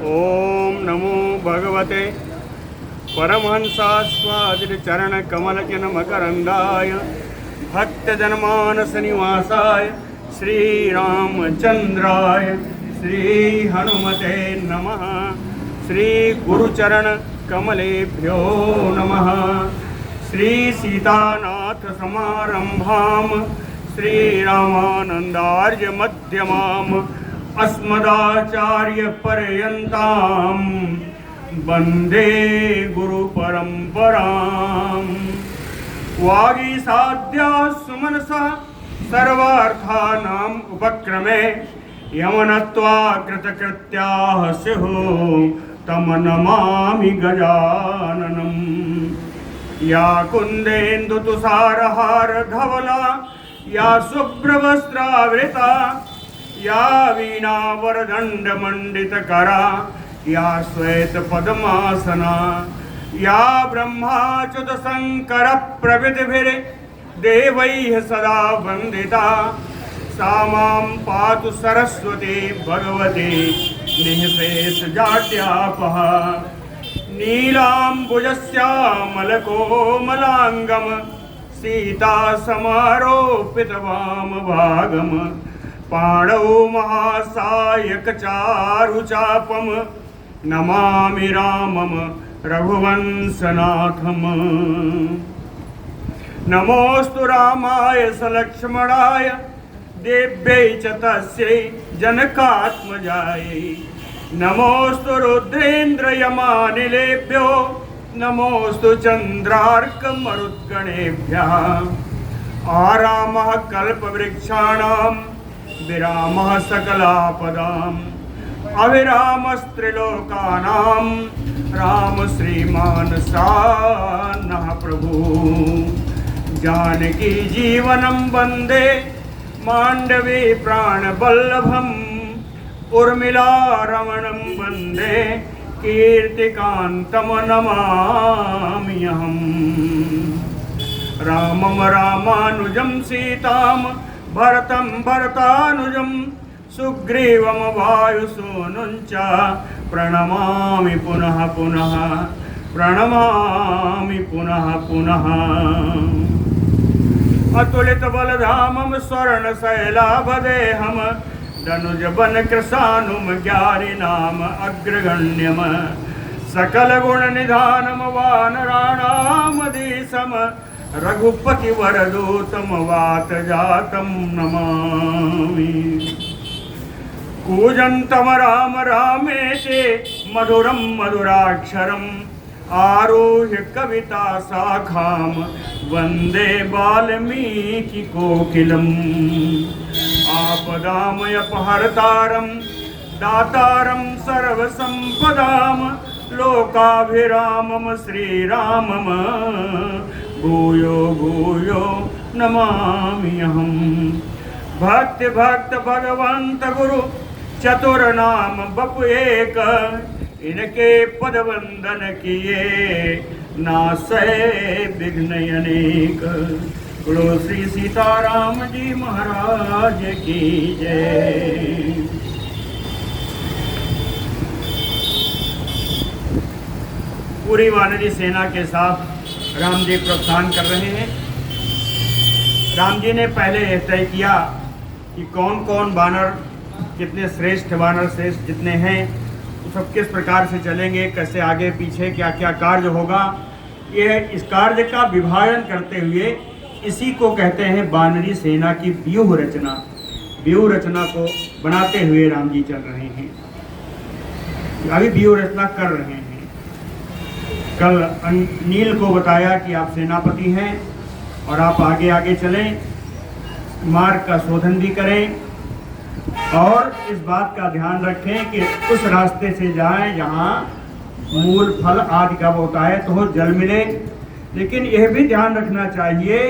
ओम नमो भगवते परमहंसास्वादिचरणकमलजनमकरन्दाय भक्तजनमानसनिवासाय श्रीरामचन्द्राय श्रीहनुमते नमः। श्रीगुरुचरणकमलेभ्यो नमः। श्रीसीतानाथसमारम्भां श्रीरामानन्दार्यमध्यमाम् अस्मदाचार्यपर्यन्तां वन्दे गुरुपरम्पराम्। वागीसाद्याः सुमनसः सर्वार्थानाम् उपक्रमे यमनत्वा कृतकृत्याः स्युः तं नमामि गजाननम्। या कुन्देन्दुतुषारहारधवला या शुभ्रवस्त्रावृता या वीणावरदण्डमण्डितकरा या श्वेतपद्मासना या ब्रह्माच्युतशङ्करप्रभृतिभिर्देवैः सदा वन्दिता सा मां पातु सरस्वती भगवती निःशेषजाड्यापः। नीलाम्बुजश्यामलकोमलाङ्गं सीतासमारोपितवामभागम् पाणौ महासायकचारुचापं नमामि रामं रघुवंशनाथम्। नमोऽस्तु रामाय सलक्ष्मणाय देव्यै च तस्यै जनकात्मजायै। नमोऽस्तु रुद्रेन्द्रयमानिलेभ्यो नमोऽस्तु चन्द्रार्कमरुद्गणेभ्यः। आरामः कल्पवृक्षाणां विरामः सकलापदाम् अविरामस्त्रिलोकानां राम श्रीमान् सान्नः प्रभु। जानकी जीवनं वन्दे माण्डवी प्राणवल्लभम् उर्मिला रमणं वन्दे कीर्तिकान्तं नमाम्यहम्। रामं रामानुजं सीतां भरतं भरतानुजं सुग्रीवं वायुसूनुं च प्रणमामि पुनः पुनः प्रणमामि पुनः पुनः। अतुलितबलधामं स्वर्णशैलाभदेहं दनुजवनकृशानुं ज्ञानिनाम् अग्रगण्यं सकलगुणनिधानं वानराणामधीशं रघुपतिवरदूतं वातजातं नमामि। कूजन्तं राम रामेति मधुरं मधुराक्षरम् आरुह्य कविताशाखां वन्दे वाल्मीकिकोकिलम्। आपदामयपहर्तारं दातारं सर्वसम्पदां लोकाभिरामं श्रीरामं भूयो भूयो नमाम्यहम्। भक्ति भक्त भगवंत गुरु चतुर्नाम बपु एक इनके पद वंदन किए नासै विघ्न अनेक। बोलो श्री सीताराम जी महाराज की जय। पूरी वानरी सेना के साथ राम जी प्रस्थान कर रहे हैं। राम जी ने पहले यह तय किया कि कौन कौन वानर, कितने श्रेष्ठ वानर श्रेष्ठ जितने हैं वो सब किस प्रकार से चलेंगे, कैसे आगे पीछे क्या क्या कार्य होगा। यह इस कार्य का विभाजन करते हुए इसी को कहते हैं वानरी सेना की व्यूह रचना। व्यूह रचना को बनाते हुए राम जी चल रहे हैं, अभी व्यूह रचना कर रहे हैं। कल नील को बताया कि आप सेनापति हैं और आप आगे आगे चलें, मार्ग का शोधन भी करें और इस बात का ध्यान रखें कि उस रास्ते से जाएं जहां मूल फल आदि का होता है तो जल मिले। लेकिन यह भी ध्यान रखना चाहिए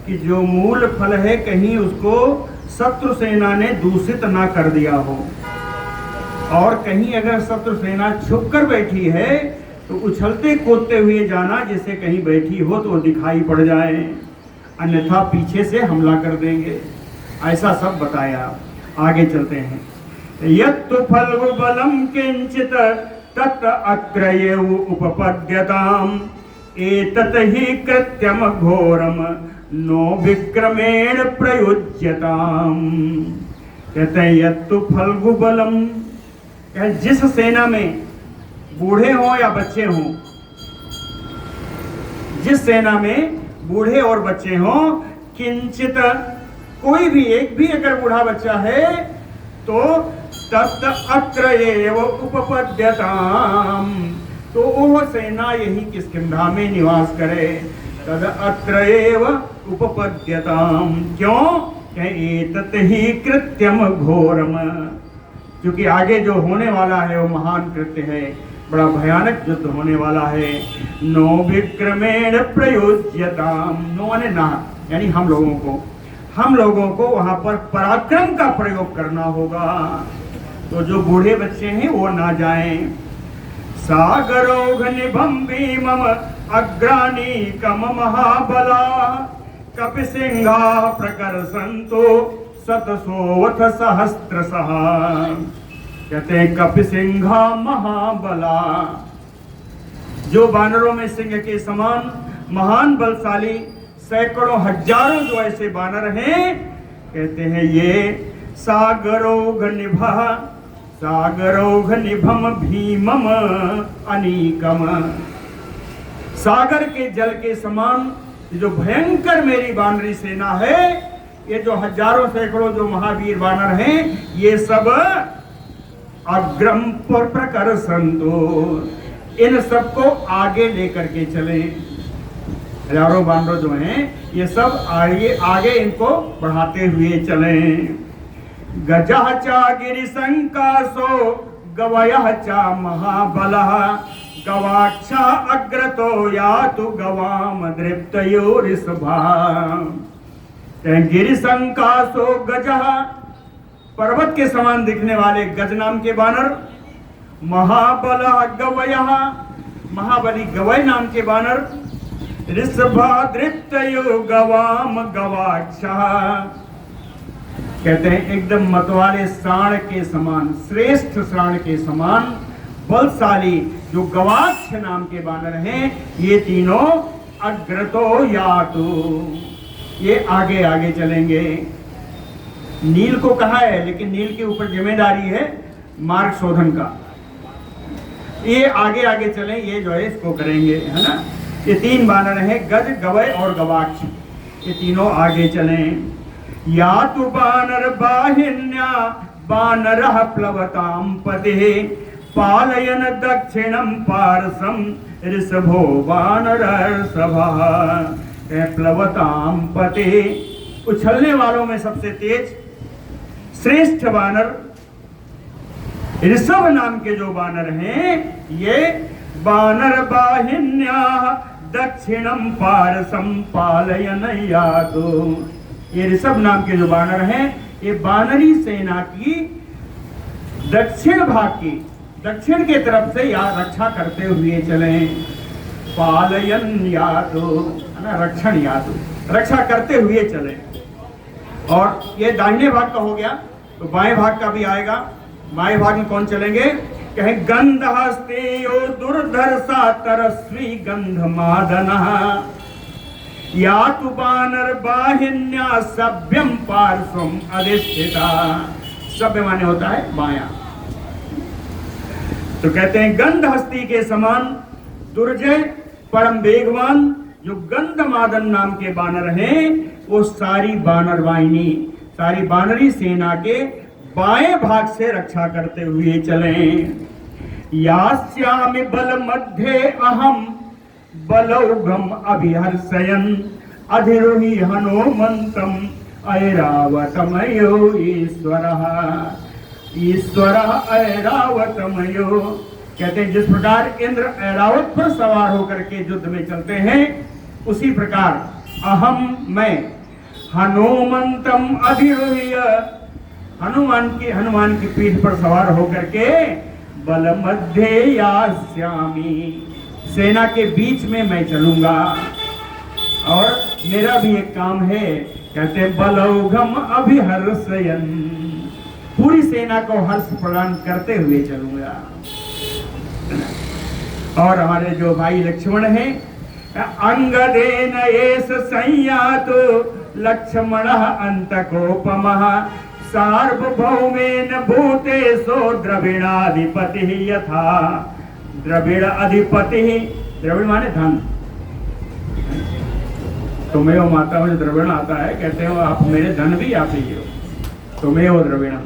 कि जो मूल फल है कहीं उसको शत्रु सेना ने दूषित ना कर दिया हो, और कहीं अगर शत्रु सेना छुप कर बैठी है तो उछलते कूदते हुए जाना, जिससे कहीं बैठी हो तो दिखाई पड़ जाए, अन्यथा पीछे से हमला कर देंगे। ऐसा सब बताया। आगे चलते हैं। यत्तु फल्गु बलं किंचित तत् अत्रये उपपद्यताम् एतत् हि कृत्यम घोरम नो विक्रमेण प्रयुज्यताम्। कहते हैं यत्तु फल्गु बलम, जिस सेना में बूढ़े हों या बच्चे हों, जिस सेना में बूढ़े और बच्चे हों, किंचित कोई भी एक भी अगर बूढ़ा बच्चा है तो तत् अत्र एव उपपद्यताम, तो वह सेना यही किष्किंधा में निवास करे। तद अत्र एव उपपद्यताम, क्यों? एतत् ही कृत्यम घोरम, क्योंकि आगे जो होने वाला है वो महान कृत्य है, बड़ा भयानक युद्ध होने वाला है। नो विक्रमेण प्रयोज्यताम, नो ने ना, यानी हम लोगों को वहां पर पराक्रम का प्रयोग करना होगा। तो जो बूढ़े बच्चे हैं वो ना जाएं। सागरोघ निभम भीमम अग्रानीकम महाबला कपिसिंहा प्रकर्षन्तो शतसोऽथ सहस्त्रशः। कहते हैं कपिसिंहा महाबला, जो वानरों में सिंह के समान महान बलशाली सैकड़ों हजारों जो ऐसे वानर हैं, कहते हैं ये सागरोघ निभम भीमम अनीकम, सागर के जल के समान जो भयंकर मेरी वानरी सेना है, ये जो हजारों सैकड़ों जो महावीर वानर हैं, ये सब अग्रम पर प्रकर्षन्तो, इन सबको आगे लेकर के चले। हजारों वानर जो हैं ये सब आगे इनको बढ़ाते हुए चले। गजः च गिरिशंकासो गवयः च महाबलः गवाक्ष अग्रतो यातु गवाम दृप्तयो ऋषभा। गिरिशंकासो गजः, पर्वत के समान दिखने वाले गज नाम के वानर, महाबलः गवयः, महाबली गवय नाम के वानर, ऋषभा दृप्तयो गवाम गवाक्षः, कहते हैं एकदम मतवाले साण के समान, श्रेष्ठ साण के समान बलशाली जो गवाक्ष नाम के वानर हैं, ये तीनों अग्रतो यातु, ये आगे आगे चलेंगे। नील को कहा है, लेकिन नील के ऊपर जिम्मेदारी है मार्ग शोधन का। ये आगे आगे चलें, ये जो है इसको करेंगे, है ना। ये तीन वानर हैं, गज गवय और गवाक्ष, ये तीनों आगे चलें। यातु वानर बाहिन्या वानरः प्लवतां पते पालयन दक्षिणं पार्श्वं ऋषभो वानरर्षभः। प्लवतां पते, उछलने वालों में सबसे तेज श्रेष्ठ वानर ऋषभ नाम के जो वानर हैं, ये वानर बाहिन्या दक्षिणम पारसम पालयन यातो, ये ऋषभ नाम के जो वानर हैं, ये वानरी सेना की दक्षिण भाग की, दक्षिण के तरफ से या रक्षा करते हुए चले। पालयन यातो, रक्षण यातो, रक्षा करते हुए चले। और ये दाहिने भाग का हो गया, तो बाएं भाग का भी आएगा। बाएं भाग में कौन चलेंगे? कहें गंधहस्तेयो दुर्धर्षा तरस्वी गंधमादनः यातु वानर बाहिन्या सभ्यम पार्श्वम अधिष्ठिता। सभ्य माने होता है बायां। तो कहते हैं गंधहस्ती के समान दुर्जय परम वेगवान जो गंधमादन नाम के वानर हैं, वो सारी वानर वाहिनी, सारी वानरी सेना के बाएं भाग से रक्षा करते हुए चले। यास्यामि बल मध्ये अहम बलौघम अभिहर्षयन् अधिरोहि हनुमंतम ऐरावतमयो ईश्वरः ईश्वरः ऐरावतमयो। कहते हैं जिस प्रकार इंद्र ऐरावत पर सवार होकर के युद्ध में चलते हैं, उसी प्रकार अहम मैं हनुमंतम अधिरोह्य, हनुमान की पीठ पर सवार होकर के बल मध्य यास्यामि, सेना के बीच में मैं चलूंगा। और मेरा भी एक काम है, कहते हैं बलौघम अभिहर्षयन्, पूरी सेना को हर्ष प्रदान करते हुए चलूंगा। और हमारे जो भाई लक्ष्मण हैं, अंगदेन एष संयातो लक्ष्मण अंतकोपमः सार्वभौमेन भूतेषु द्रविणाधिपति यथा। द्रविड़ अधिपति, द्रविड़ माने धन। तुम्हें वो माता में द्रविण आता है, कहते हो आप मेरे धन भी आप ही हो, तुम्हें वो द्रविण।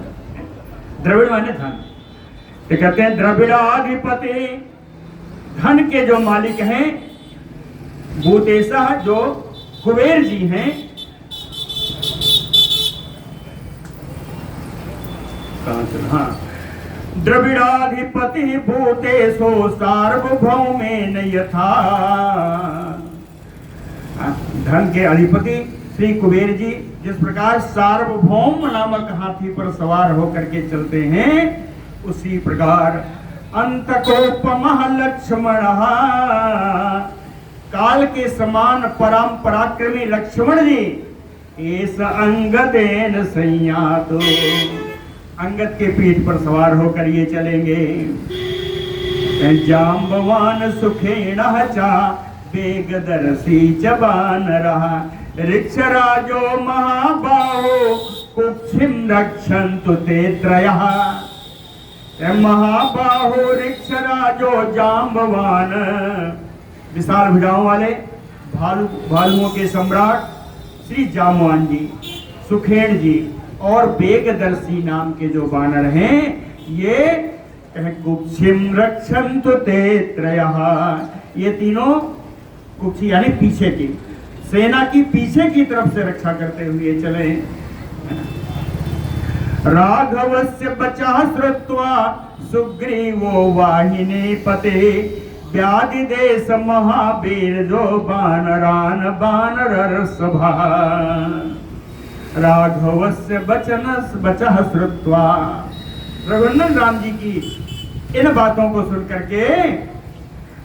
द्रविड़ माने धन, तो कहते हैं द्रविड़ाधिपति, धन के जो मालिक हैं। भूतेशा, जो कुबेर जी हैं। हाँ, द्रविड़ाधिपति भूतेषु सार्वभौमेन यथा। धन के अधिपति श्री कुबेर जी जिस प्रकार सार्वभौम नामक हाथी पर सवार होकर के चलते हैं, उसी प्रकार अंतकोपमः लक्ष्मण, काल के समान परम पराक्रमी लक्ष्मण जी एस अंगदेन संयातो, अंगद के पीठ पर सवार होकर ये चलेंगे। जाम्बवान सुखेण चा वेगदर्शी च वानरः ऋक्षराजो महाबाहो कुक्षिं रक्षन्तु ते त्रयः। महाबाहो ऋक्षराजो जाम्बवान, विशाल भुजाओं वाले भालुओं के सम्राट श्री जाम्बवान जी, सुखेण जी और वेगदर्शी नाम के जो वानर हैं, ये कुक्षिं रक्षन्तु ते त्रयः, ये तीनों, कुक्षी यानी पीछे की सेना की पीछे की तरफ से रक्षा करते हुए चले। राघवस्य बचः श्रुत्वा सुग्रीवो वाहिनी पते व्याधिदेश महावीर जो वानरान वानर सभा। राघवस्य बचः श्रुत्वा, रघुनंदन राम जी की इन बातों को सुन करके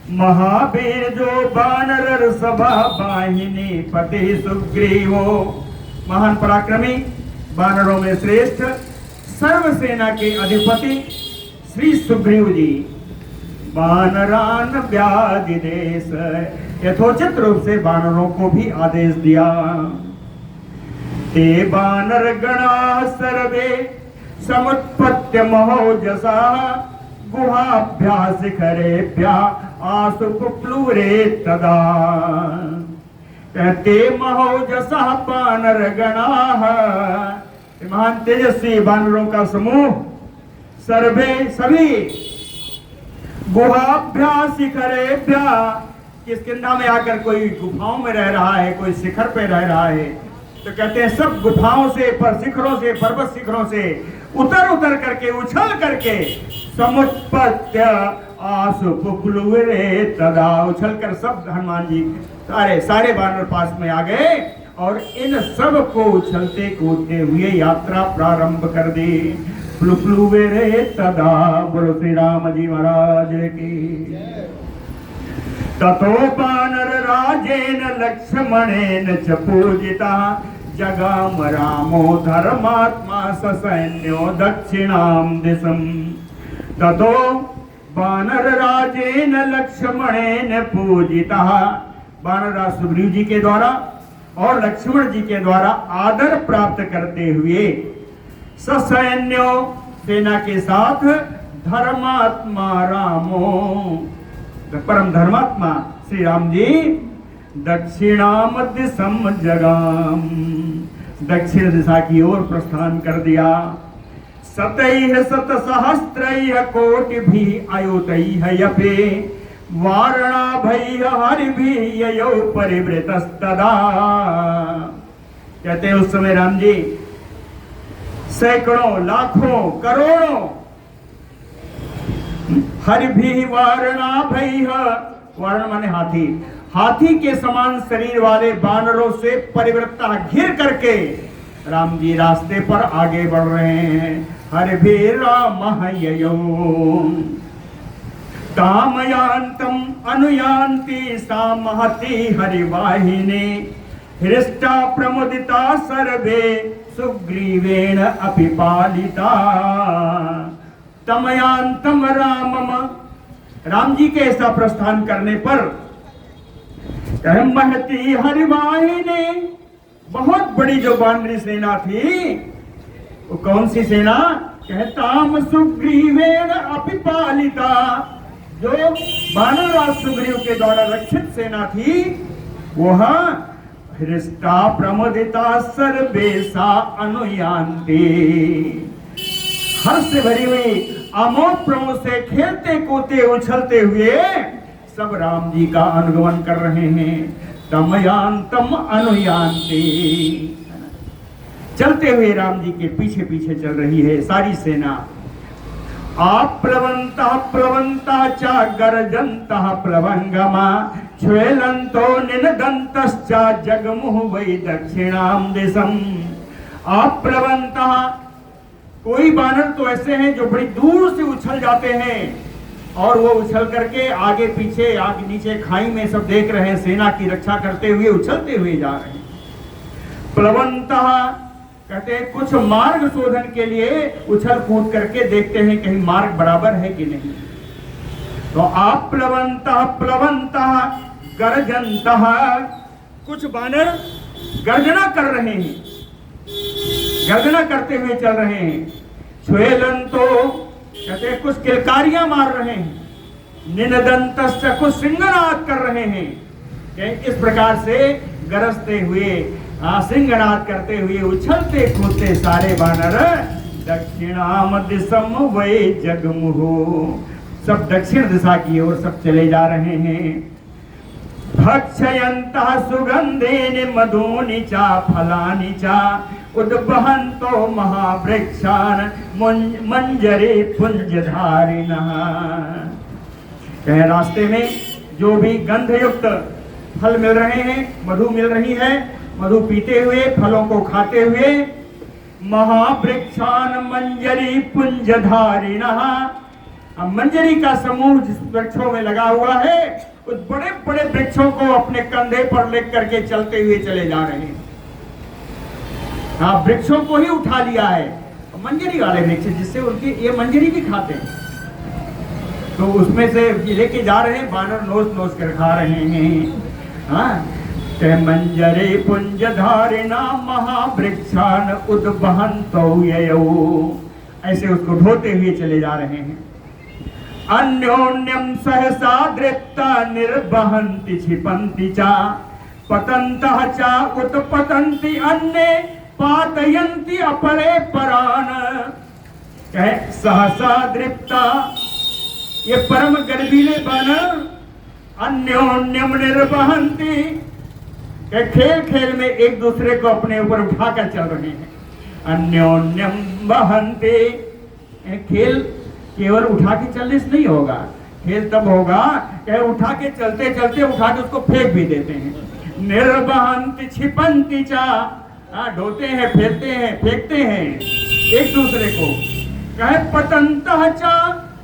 महावीर जो वानर सभा वाहिनी पति सुग्रीवो, महान पराक्रमी वानरों में श्रेष्ठ सर्व सेना के अधिपति श्री सुग्रीव जी वानरान व्याधिदेश, यथोचित रूप से वानरों को भी आदेश दिया। ते वानर गणा सर्वे समुत्पत्य महोजसा गुहाभ्यास शिखरेभ्या आसु कुप्लुरे तदा। कहते महोजसा वानर गणाः, महान तेजस्वी वानरों का समूह, सर्वे सभी, गुहाभ्यास शिखरेभ्या, किस किंदा में आकर कोई गुफाओं में रह रहा है, कोई शिखर पे रह रहा है, तो कहते हैं सब गुफाओं से, पर शिखरों से, पर्वत शिखरों से उतर करके, उछल करके समुत्पत्य आसु पुप्लुरे तदा, उछल कर सब हनुमान जी सारे वानर पास में आ गए और इन सब को उछलते कूदते हुए यात्रा प्रारंभ कर दी। पुप्लुरे तदा, बोलो श्री राम जी महाराज की। ततो वानर राजेन लक्ष्मणेन च पूजिता जगाम रामो धर्मात्मा ससैन्यो दक्षिणाम दिशम। ततो वानर राजेन लक्ष्मणेन पूजिता, वानर सुग्रीव जी के द्वारा और लक्ष्मण जी के द्वारा आदर प्राप्त करते हुए ससैन्यो, सेना के साथ, धर्मात्मा रामो, परम धर्मात्मा श्री राम जी दक्षिणाम दिशम जगाम, दक्षिण दिशा की ओर प्रस्थान कर दिया। सतैः शत सहस्त्रैः कोटि भी अयुतैः यपे वारणाभैः हरिभिः ययौ परिवृतस्तदा। कहते हैं उस समय राम जी सैकड़ों, लाखों, करोड़ों हरिभिः वारणाभैः, वारण माने हाथी, हाथी के समान शरीर वाले वानरों से परिवृत्ता घिर करके राम जी रास्ते पर आगे बढ़ रहे हैं। हरिभिरामः ययौ तामयान्तम अनुयान्ति सा महती हरिवाहिनी हृष्टा प्रमुदिता सर्वे सुग्रीवेण अपि पालिता तमयांतम रामम। राम जी के ऐसा प्रस्थान करने पर महती हरिवाहिनी, बहुत बड़ी जो वानरी सेना थी, वो कौन सी सेना? कहताम सुग्रीवेण अपि पालिता, जो वानरराज सुग्रीव के द्वारा रक्षित सेना थी, वह हृष्टा प्रमुदिता सर्वेशा अनुयान्ति, हर्ष से भरी हुई आमोद प्रमोद से खेलते कूदते उछलते हुए सब राम जी का अनुगमन कर रहे हैं। तमयांतम अनुयान्ति, चलते हुए राम जी के पीछे पीछे चल रही है सारी सेना। आप्लवंता प्लवंता चा गर्जंता प्लवंगमा छ्वेलंतो निनदंतश्चा जगमुह वै दक्षिणाम दिशम। आप्लवंता, कोई बानर तो ऐसे हैं जो बड़ी दूर से उछल जाते हैं और वो उछल करके आगे पीछे आगे नीचे खाई में सब देख रहे हैं, सेना की रक्षा करते हुए उछलते हुए जा रहे हैं। प्लवंता कहते हैं कुछ मार्ग शोधन के लिए उछल कूद करके देखते हैं कहीं मार्ग बराबर है कि नहीं। तो आप प्लवंता प्लवंता गर्जंता, कुछ बानर गर्जना कर रहे हैं, गर्जना करते हुए चल रहे हैं। छ्वेलंतो कहते हैं कुछ किलकारियां मार रहे हैं। निनदंतश्च, कुछ सिंहनाद कर रहे हैं। इस प्रकार से गरजते हुए सिंहनाद करते हुए उछलते कूदते सारे बानर दक्षिणाम दिशम वै जगमुहु, सब दक्षिण दिशा की ओर सब चले जा रहे हैं। भक्षयन्तः सुगंधेन मधुनि चा फलानि चा उद्वहन्तो महावृक्षान् मंजरे पुंजधारिणः। कहीं रास्ते में जो भी गंधयुक्त फल मिल रहे हैं, मधु मिल रही है, मधु पीते हुए फलों को खाते हुए महावृक्षान् मंजरी पुंजधारिणः, मंजरी का समूह जिस वृक्षों में लगा हुआ है उस बड़े बड़े वृक्षों को अपने कंधे पर लेकर करके चलते हुए चले जा रहे हैं। हाँ, वृक्षों को ही उठा लिया है, मंजरी वाले वृक्ष जिससे उनकी ये मंजरी भी खाते हैं, तो उसमें से लेके जा रहे हैं, बानर नोच नोच कर खा रहे हैं। हाँ, मंजरे पुंजधारिणा महावृक्षान उद्वहन्तो ययौ, ऐसे उसको ढोते हुए चले जा रहे हैं। अन्योन्यम सहसा दृप्ता निर्वहन्ति क्षिपन्ति चा पतन्तः चा उत्पतन्ति अन्ये पातयन्ति अपरे परान। सहसा दृप्ता, ये परम गर्वीले बानर अन्योन्यम निर्वहन्ति, खेल खेल में एक दूसरे को अपने ऊपर उठाकर चल रहे हैं। अन्योन्यम वहन्ति, खेल केवल उठा के चलने से नहीं होगा, खेल तब होगा कि उठा के चलते चलते उठा के उसको फेंक भी देते हैं। निर्वहन्ति क्षिपन्ति चा, ढोते हैं, फेंकते हैं, फेंकते हैं एक दूसरे को। कहे पतन्तः चा,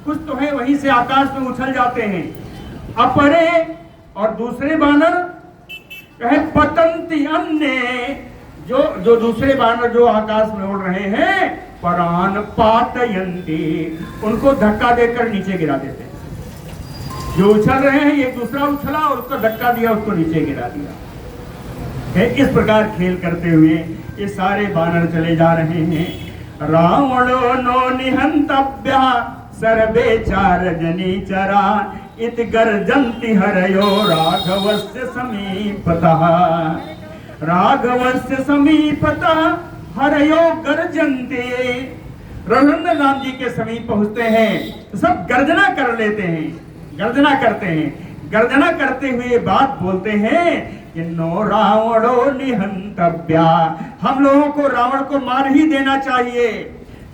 कुछ तो है वहीं से आकाश में उछल जाते हैं। अपरे, और दूसरे बानर कहे पतंती अन्य, जो दूसरे बानर जो आकाश में उड़ रहे हैं, परान पातयन्ति, उनको धक्का देकर नीचे गिरा देते हैं। जो उछल रहे हैं एक दूसरा उछला और उसको धक्का दिया, उसको नीचे गिरा दिया। इस प्रकार खेल करते हुए ये सारे बानर चले जा रहे हैं। रावणो नो निहंतव्या सर्वे चार जनी चरा इत गर्जन्ति हरयो राघवस्य समीपतः। राघवस्य समीपतः हरयो गर्जन्ते, रघुनंदन राम जी के समीप पहुंचते हैं तो सब गर्जना कर लेते हैं, गर्जना करते हैं। गर्जना करते हुए बात बोलते हैं कि नो रावणो निहंतव्या, हम लोगों को रावण को मार ही देना चाहिए।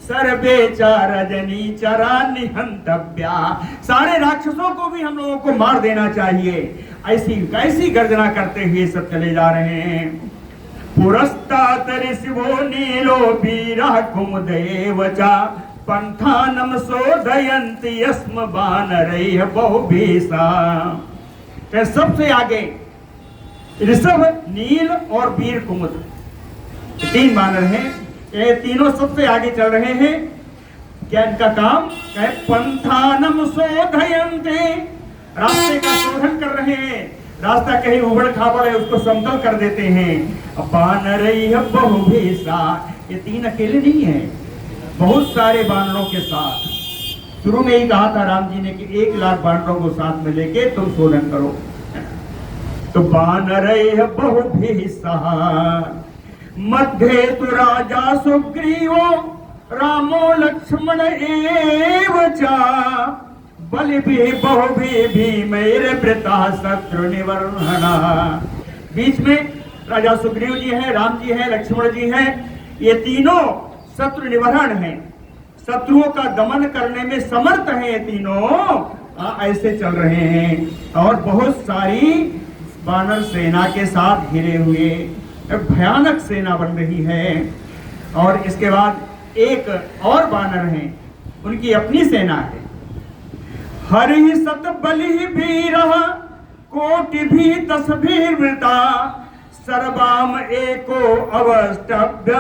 सर्वे चार रजनी चरा निहंतव्या, सारे राक्षसों को भी हम लोगों को मार देना चाहिए। ऐसी कैसी गर्जना करते हुए सब चले जा रहे हैं। पुरस्तात् ऋषिवो नीलो वीरः कुमुदेव च पंथानम शोधयन्ति यस्म वानरैः बहुभीषा। सबसे आगे ऋषभ, नील और वीर कुमुद, तीन बानर हैं ये तीनों सबसे आगे चल रहे हैं। क्या इनका काम है? पंथानम शोधयन्ते, रास्ते का शोधन कर रहे हैं। रास्ता कहीं उबड़ खाबड़ है उसको समतल कर देते हैं। बानरैः बहुभिसा, ये तीन अकेले नहीं है, बहुत सारे बानरों के साथ। शुरू में ही कहा था राम जी ने कि 1,00,000 बानरों को साथ में लेके तुम शोधन करो। तो बानरैः बहुभिसा मध्ये तु राजा सुग्रीवो रामो लक्ष्मण एव च बलिभिः बहुभिः भीमैर्वृता शत्रु निवर्हणा। बीच में राजा सुग्रीव जी हैं, राम जी हैं, लक्ष्मण जी हैं। ये तीनों शत्रु निवारण हैं, शत्रुओं का दमन करने में समर्थ हैं ये तीनों। ऐसे चल रहे हैं और बहुत सारी बानर सेना के साथ घिरे हुए भयानक सेना बन रही है। और इसके बाद एक और बानर हैं, उनकी अपनी सेना है। हरि सत बलि वीरः कोटि भी 10 भीर्वृता सर्वाम एको अवष्टभ्य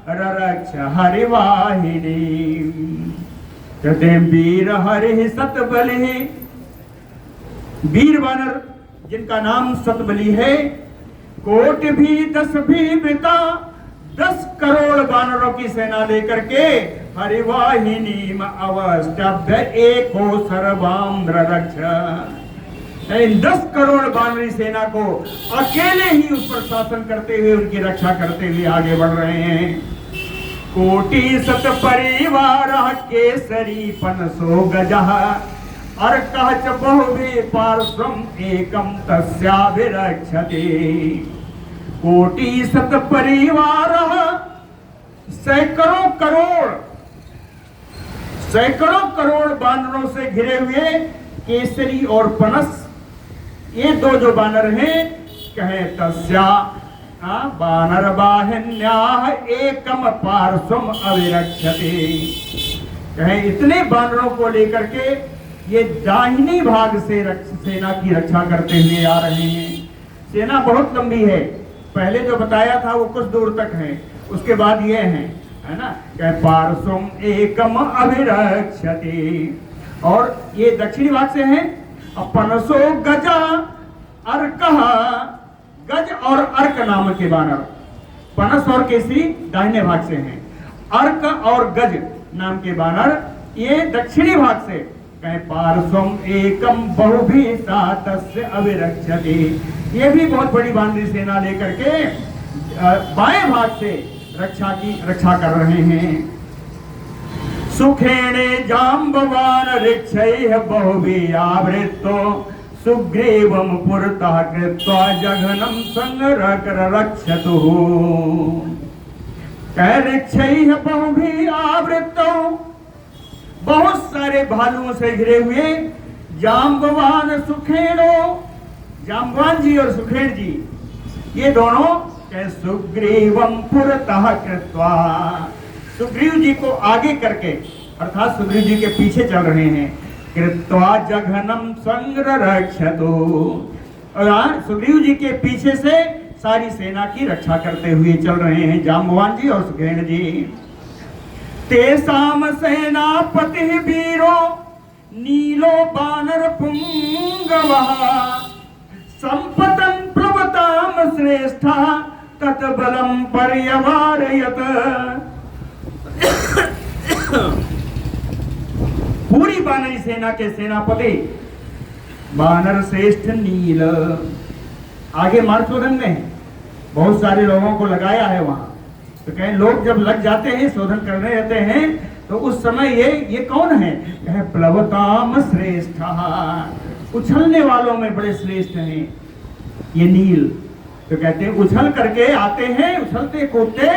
ररक्ष हरिवाहिनी। कहते हैं वीर हरि सतबलि, वीर बानर जिनका नाम सतबली है। कोटि भी 10 भीर्वृता, 10 करोड़ बानरों की सेना लेकर के हरिवाहिनी अवष्टभ्य एको सर्वाम ररक्ष, इन 10 करोड़ बानरी सेना को अकेले ही उस पर शासन करते हुए उनकी रक्षा करते हुए आगे बढ़ रहे हैं। कोटि सत परिवार केसरी 500 गजः अर्कः च बहुभिः पार्श्वम् एकं तस्याभिरक्षते। कोटि सत परिवार, सैकड़ों करोड़ बानरों से घिरे हुए केसरी और पनस, ये दो जो बानर हैं। कहे तस्या बानर बाहिन्याः एकम पार्श्वम अविरक्षते। कहे इतने बानरों को लेकर के ये दाहिनी भाग से सेना की रक्षा करते हुए आ रहे हैं। सेना बहुत लंबी है, पहले जो बताया था वो कुछ दूर तक है, उसके बाद ये है ना। कहे पार्श्वम एकम अविरक्षते, और ये दक्षिणी भाग से हैं। 500 गजा अर्कः, गज और अर्क नाम के बानर, पनस और केसरी दाहिने भाग से हैं। अर्क और गज नाम के बानर ये दक्षिणी भाग से। कहे पार्श्वम एकम बहुभिः तस्य अविरक्षते, ये भी बहुत बड़ी बानरी सेना लेकर के बाएं भाग से रक्षा कर रहे हैं। सुखेणे जाम्बवान ऋक्षैः बहुभिः आवृतो सुग्रीवं पुरतः कृत्वा जघनं संरक्षतुः। कह ऋक्षैः बहुभिः आवृतो, बहुत सारे भालुओं से घिरे हुए। जाम्बवान सुखेणो, जाम्बवान जी और सुखेण जी ये दोनों कह सुग्रीवं पुरतः कृत्वा, सुग्रीव जी को आगे करके अर्थात सुग्रीव जी के पीछे चल रहे हैं। कृत्वा जघनम संरक्षतु, और सुग्रीव जी के पीछे से सारी सेना की रक्षा करते हुए चल रहे हैं जाम्बवान जी और सुखेण जी। तेसाम सेनापति वीरो नीलो बानर पुंगवः संपतं प्लवताम श्रेष्ठा तत्बलं पर्यवारयत। पूरी बानरी सेना के सेनापति बानर श्रेष्ठ नील आगे मार्गशोधन में बहुत सारे लोगों को लगाया है वहां। तो कहें लोग जब लग जाते हैं शोधन करने रहते हैं तो उस समय ये कौन है? कहे प्लवताम श्रेष्ठ, उछलने वालों में बड़े श्रेष्ठ हैं ये नील। तो कहते हैं उछल करके आते हैं, उछलते कूदते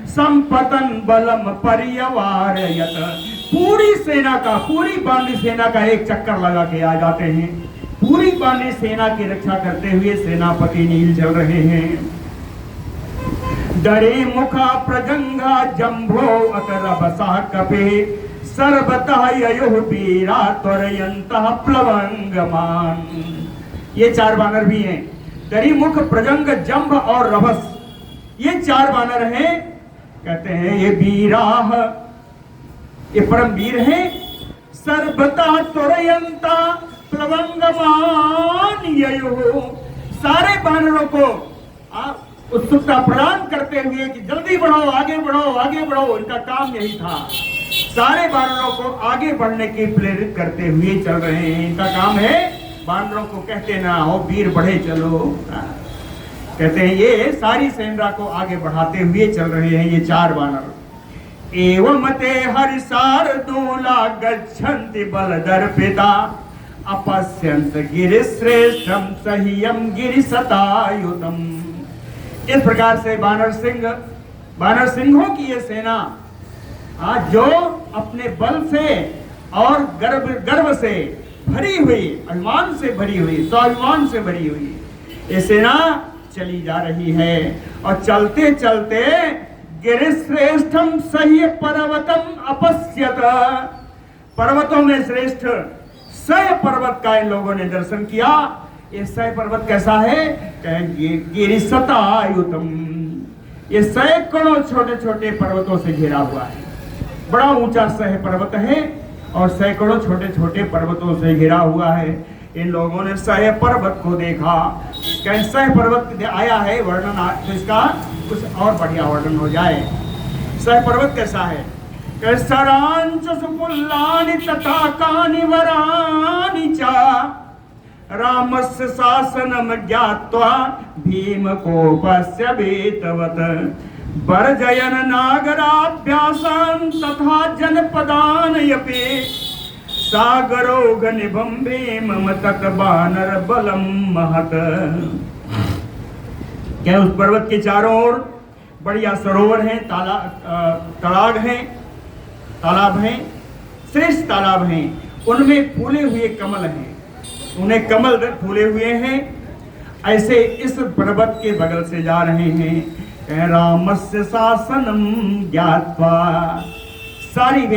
संपतन बलम पर्यवारयत, पूरी सेना का, पूरी बानरी सेना का एक चक्कर लगा के आ जाते हैं। पूरी बानरी सेना की रक्षा करते हुए सेनापति नील चल रहे हैं। डरे मुखा प्रजंगा जंभो अतरबसा कपे सर्वतः ययुः वीरा त्वरयन्तः प्लवंगमान। ये 4 बानर भी हैं, दरी मुख प्रजंग जंभ और रभस, ये 4 बानर हैं कहते हैं ये वीराह, ये परम वीर हैं। सर्वता तुरयंता प्लवंगमान ययो, सारे बानरों को उत्सुकता प्रदान करते हुए कि जल्दी बढ़ो, आगे बढ़ो, आगे बढ़ो। इनका काम यही था, सारे बानरों को आगे बढ़ने की प्रेरित करते हुए चल रहे हैं। इनका काम है बानरों को कहते ना हो वीर बढ़े चलो, कहते हैं ये सारी सेना को आगे बढ़ाते हुए चल रहे हैं ये चार बानर। एवं ते हरिसार दूला गच्छन्ति बलदर्पिता अपश्यंत गिरिश्रेष्ठम सह्यम गिरिसतायुतम। इस प्रकार से बानर सिंहों की ये सेना जो अपने बल से और गर्व से भरी हुई, अभिमान से भरी हुई, स्वाभिमान से भरी हुई ये सेना चली जा रही है। और चलते चलते गिरिश्रेष्ठम सह्य पर्वतम अपश्यत, पर्वतों में श्रेष्ठ सह्य पर्वत का इन लोगों ने दर्शन किया। ये सह्य पर्वत कैसा है? गिरिसतायुतम, ये सैकड़ों छोटे छोटे पर्वतों से घिरा हुआ है। बड़ा ऊंचा सह्य पर्वत है और सैकड़ों छोटे छोटे पर्वतों से घिरा हुआ है। इन लोगों ने सह्य पर्वत को देखा। सह्य पर्वत आया है वर्णन, तो इसका कुछ और बढ़िया वर्णन हो जाए। सह्य पर्वत कैसा है? सरांच सुपुल्लानि तथा कानि वरानि च रामस्य शासनम ज्ञात्वा भीमकोपस्य वेतवत् बरजयन नागराभ्यासान् तथा जनपदान् यपि सागरोघ निभं भीमं तत् बानर बलम महत। क्या उस पर्वत के चारों ओर बढ़िया सरोवर हैं, तालाब हैं, श्रेष्ठ तालाब हैं, उनमें फूले हुए कमल हैं, उन्हें कमल फूले हुए हैं। ऐसे इस पर्वत के बगल से जा रहे हैं। रामस्य शासनम ज्ञात्वा, सारी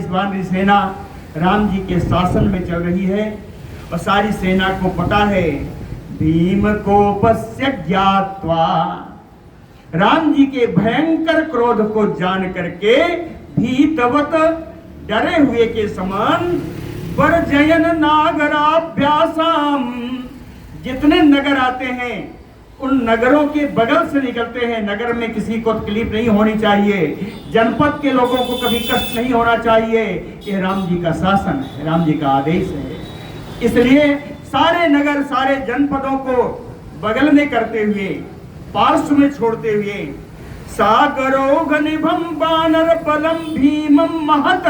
बानरी सेना राम जी के शासन में चल रही है और सारी सेना को पता है। भीम कोपस्य ज्ञात्वा, राम जी के भयंकर क्रोध को जान करके भीतवत, डरे हुए के समान, बरजयन नागराभ्यासाम, जितने नगर आते हैं उन नगरों के बगल से निकलते हैं। नगर में किसी को तकलीफ नहीं होनी चाहिए, जनपद के लोगों को कभी कष्ट नहीं होना चाहिए। ये राम जी का शासन है, राम जी का आदेश है। इसलिए सारे नगर, सारे जनपदों को बगल में करते हुए, पार्श्व में छोड़ते हुए, सागरोघ निभं बानर बलम भीमं महत,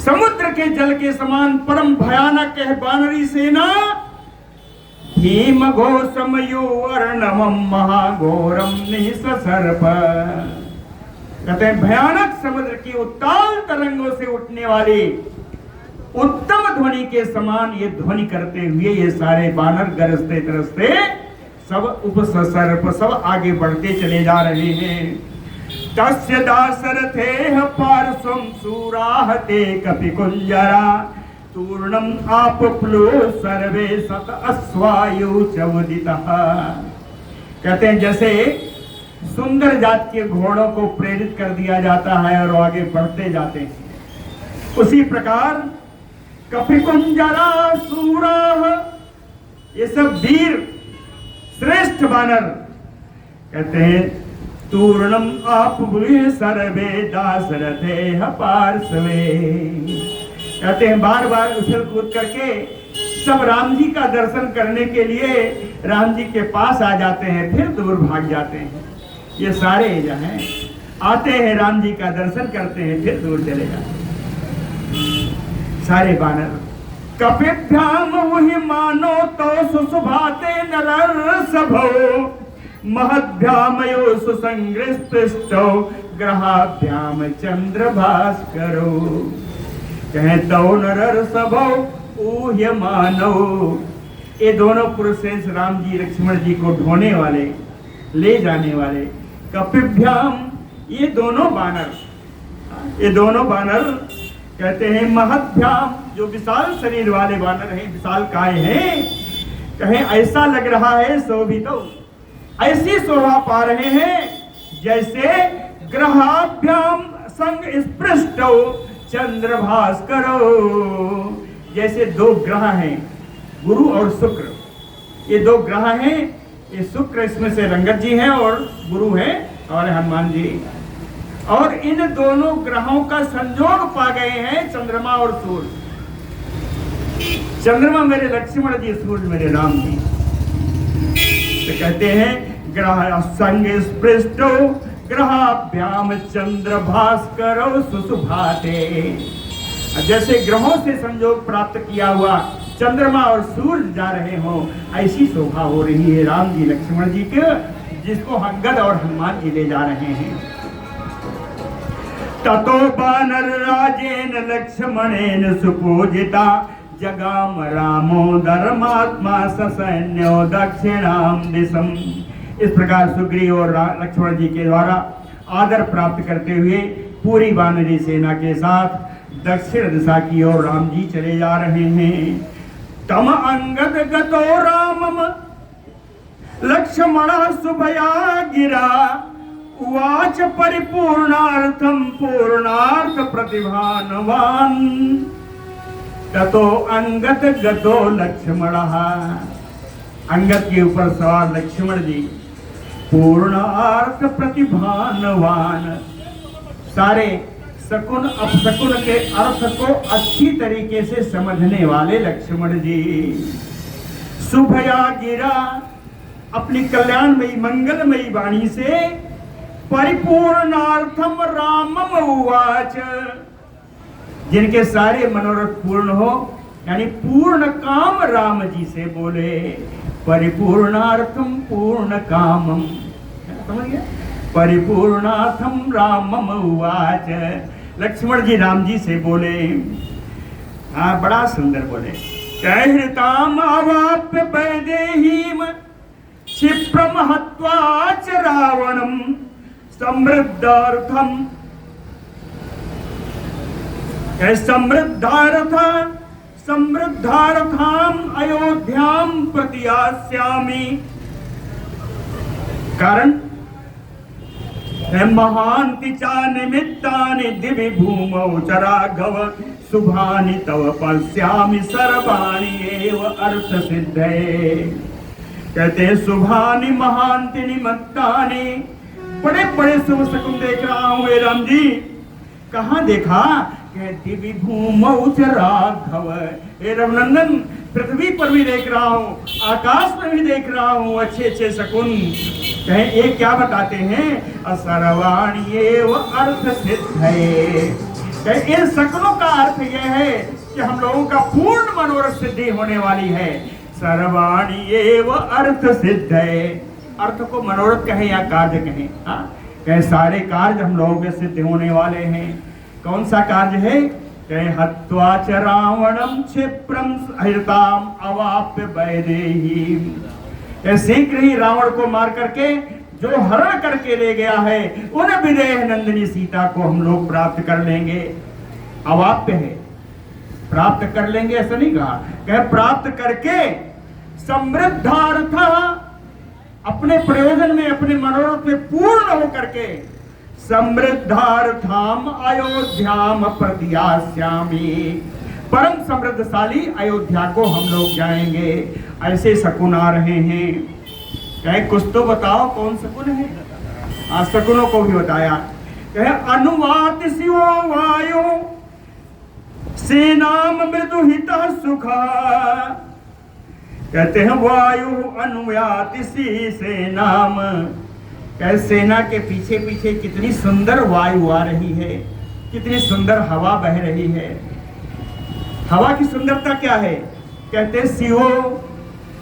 समुद्र के जल के समान परम भयानक है बानरी सेना। भीम घोषमयो अर्णवम महाघोरम निःसर्प, कहते हैं भयानक समुद्र की उत्ताल तरंगों से उठने वाली उत्तम ध्वनि के समान ये ध्वनि करते हुए ये सारे बानर गरजते तरसते सब उपसर्प सब आगे बढ़ते चले जा रहे हैं। तस्य दाशरथेह पार्श्वं सूराहते कपिकुञ्जरा तूर्णम आपप्लु सर्वे सत अश्वायु चवदितः। कहते हैं जैसे सुंदर जात के घोड़ों को प्रेरित कर दिया जाता है और आगे बढ़ते जाते हैं, उसी प्रकार कपिकुञ्जरा सूराह, ये सब वीर श्रेष्ठ बानर कहते हैं तूर्णम आपप्लु सर्वे दाशरथेह पार्श्वे, कहते हैं बार बार उछल कूद करके सब राम जी का दर्शन करने के लिए राम जी के पास आ जाते हैं, फिर दूर भाग जाते हैं। ये सारे जो हैं आते हैं, राम जी का दर्शन करते हैं, फिर दूर चले जाते हैं सारे बानर। कपिभ्याम वही मानो तो सुशुभाते नरर सभो महद्भ्यामयो सुसंगृष्टो ग्रहाभ्याम चंद्र भास्करो, कहें तो नरर सभो ऊह्य मानो, ये दोनों पुरुष राम जी लक्ष्मण जी को ढोने वाले, ले जाने वाले। कपिभ्याम, ये दोनों बानर कहते हैं महद्भ्याम, जो विशाल शरीर वाले बानर हैं, विशाल काय हैं, कहें ऐसा लग रहा है शोभितो, ऐसी शोभा पा रहे हैं जैसे ग्रहाभ्याम संग स्पृष्टो चंद्र भास्करो, जैसे दो ग्रह हैं, गुरु और शुक्र, ये दो ग्रह हैं। ये शुक्र इसमें से रंगत जी हैं और गुरु हैं और हनुमान जी, और इन दोनों ग्रहों का संयोग पा गए हैं चंद्रमा और सूर्य। चंद्रमा मेरे लक्ष्मण जी, सूर्य मेरे राम जी। तो कहते हैं ग्रह संग स्पृष्टो ग्रहाभ्याम चंद्र भास्करो सुशुभाते, जैसे ग्रहों से संयोग प्राप्त किया हुआ चंद्रमा और सूर्य जा रहे हो, ऐसी शोभा हो रही है राम जी लक्ष्मण जी के, जिसको अंगद और हनुमान जी ले जा रहे हैं। ततो बानर राजेन लक्ष्मणेन सुपूजिता जगाम रामो धर्मात्मा ससैन्यो दक्षिणाम दिशम। इस प्रकार सुग्रीव और लक्ष्मण जी के द्वारा आदर प्राप्त करते हुए पूरी वानरी सेना के साथ दक्षिण दिशा की ओर राम जी चले जा रहे हैं। तम अंगद गतो रामम लक्ष्मण सुभया गिरा उवाच परिपूर्णार्थम पूर्णार्थ प्रतिभानवान। ततो अंगद गतो लक्ष्मण, अंगद के ऊपर सवार लक्ष्मण जी पूर्णार्थ प्रतिभानवान, सारे शकुन अपशकुन के अर्थ को अच्छी तरीके से समझने वाले लक्ष्मण जी। शुभया गिरा, अपनी कल्याणमयी मंगलमयी वाणी से परिपूर्णार्थम रामम उवाच, जिनके सारे मनोरथ पूर्ण हो, यानी पूर्ण काम राम जी से बोले। परिपूर्णार्थम पूर्ण कामम, समझ गया? परिपूर्णार्थम रामम उवाच, लक्ष्मण जी राम जी से बोले। हाँ, बड़ा सुंदर बोले। कहृताम अवाप्य वैदेहीम क्षिप्रम हत्वा च रावणम समृद्धार्थम समृद्धार्थाम अयोध्याम प्रतियास्यामि। कारण महान्ति चा निमित्तानि दिवि भूमौ च राघव शुभानि तव पश्यामि सर्वाणि एव अर्थ सिद्धये। कहते हैं शुभानि महान्ति निमित्तानि, बड़े बड़े शुभ शकुन देख रहा हूँ हे राम जी। कहाँ देखा? दिवि भूमौ च राघव, हे रघुनंदन पृथ्वी पर भी देख रहा हूँ, आकाश में भी देख रहा हूँ अच्छे अच्छे शकुन। कहें ये क्या बताते हैं? सर्वाणि एव अर्थ सिद्धये। कहें इन शकुनों का अर्थ यह है कि हम लोगों का पूर्ण मनोरथ सिद्धि होने वाली है। सर्वाणि एव अर्थ सिद्धये, अर्थ को मनोरथ कहें या कार्य कहें, कहें सारे कार्य हम लोगों के सिद्ध होने वाले हैं। कौन सा कार्य है? कहे हत्वा च रावणम क्षिप्रम हृताम अवाप्य वैदेहीम, शीघ्र ही रावण को मार करके जो हरण करके ले गया है उन विदेह नंदिनी सीता को हम लोग प्राप्त कर लेंगे। अवाप्य है, प्राप्त कर लेंगे ऐसा नहीं कहा, कहे प्राप्त करके समृद्धार्थ, अपने प्रयोजन में अपने मनोरथ में पूर्ण होकर के समृद्धार्थाम अयोध्याम प्रतियास्यामि, परम समृद्धशाली अयोध्या को हम लोग जाएंगे। ऐसे शकुन आ रहे हैं। कहे कुछ तो बताओ कौन शकुन है? आज शकुनों को भी बताया। कहे अनुवात शिवो वायु सेनाम मृदुहितः सुखा। कहते हैं वायु अनुयाति सी सेनाम, सेना के पीछे पीछे कितनी सुंदर वायु आ रही है, कितनी सुंदर हवा बह रही है। हवा की सुंदरता क्या है? कहते हैं शिवो,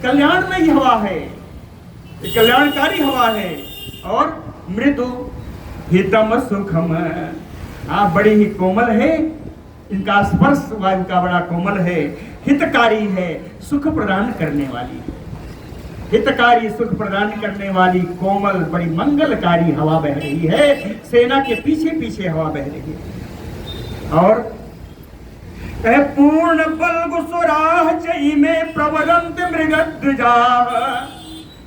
कल्याण में ही हवा है, कल्याणकारी हवा है। और मृदु हितम सुखम, बड़ी ही कोमल है, इनका स्पर्श वायु का बड़ा कोमल है, हितकारी है, सुख प्रदान करने वाली, हितकारी सुख प्रदान करने वाली कोमल बड़ी मंगलकारी हवा बह रही है। सेना के पीछे पीछे हवा बह रही है। और पूर्ण बल सुराह चई में प्रवरंत मृगद्विजा,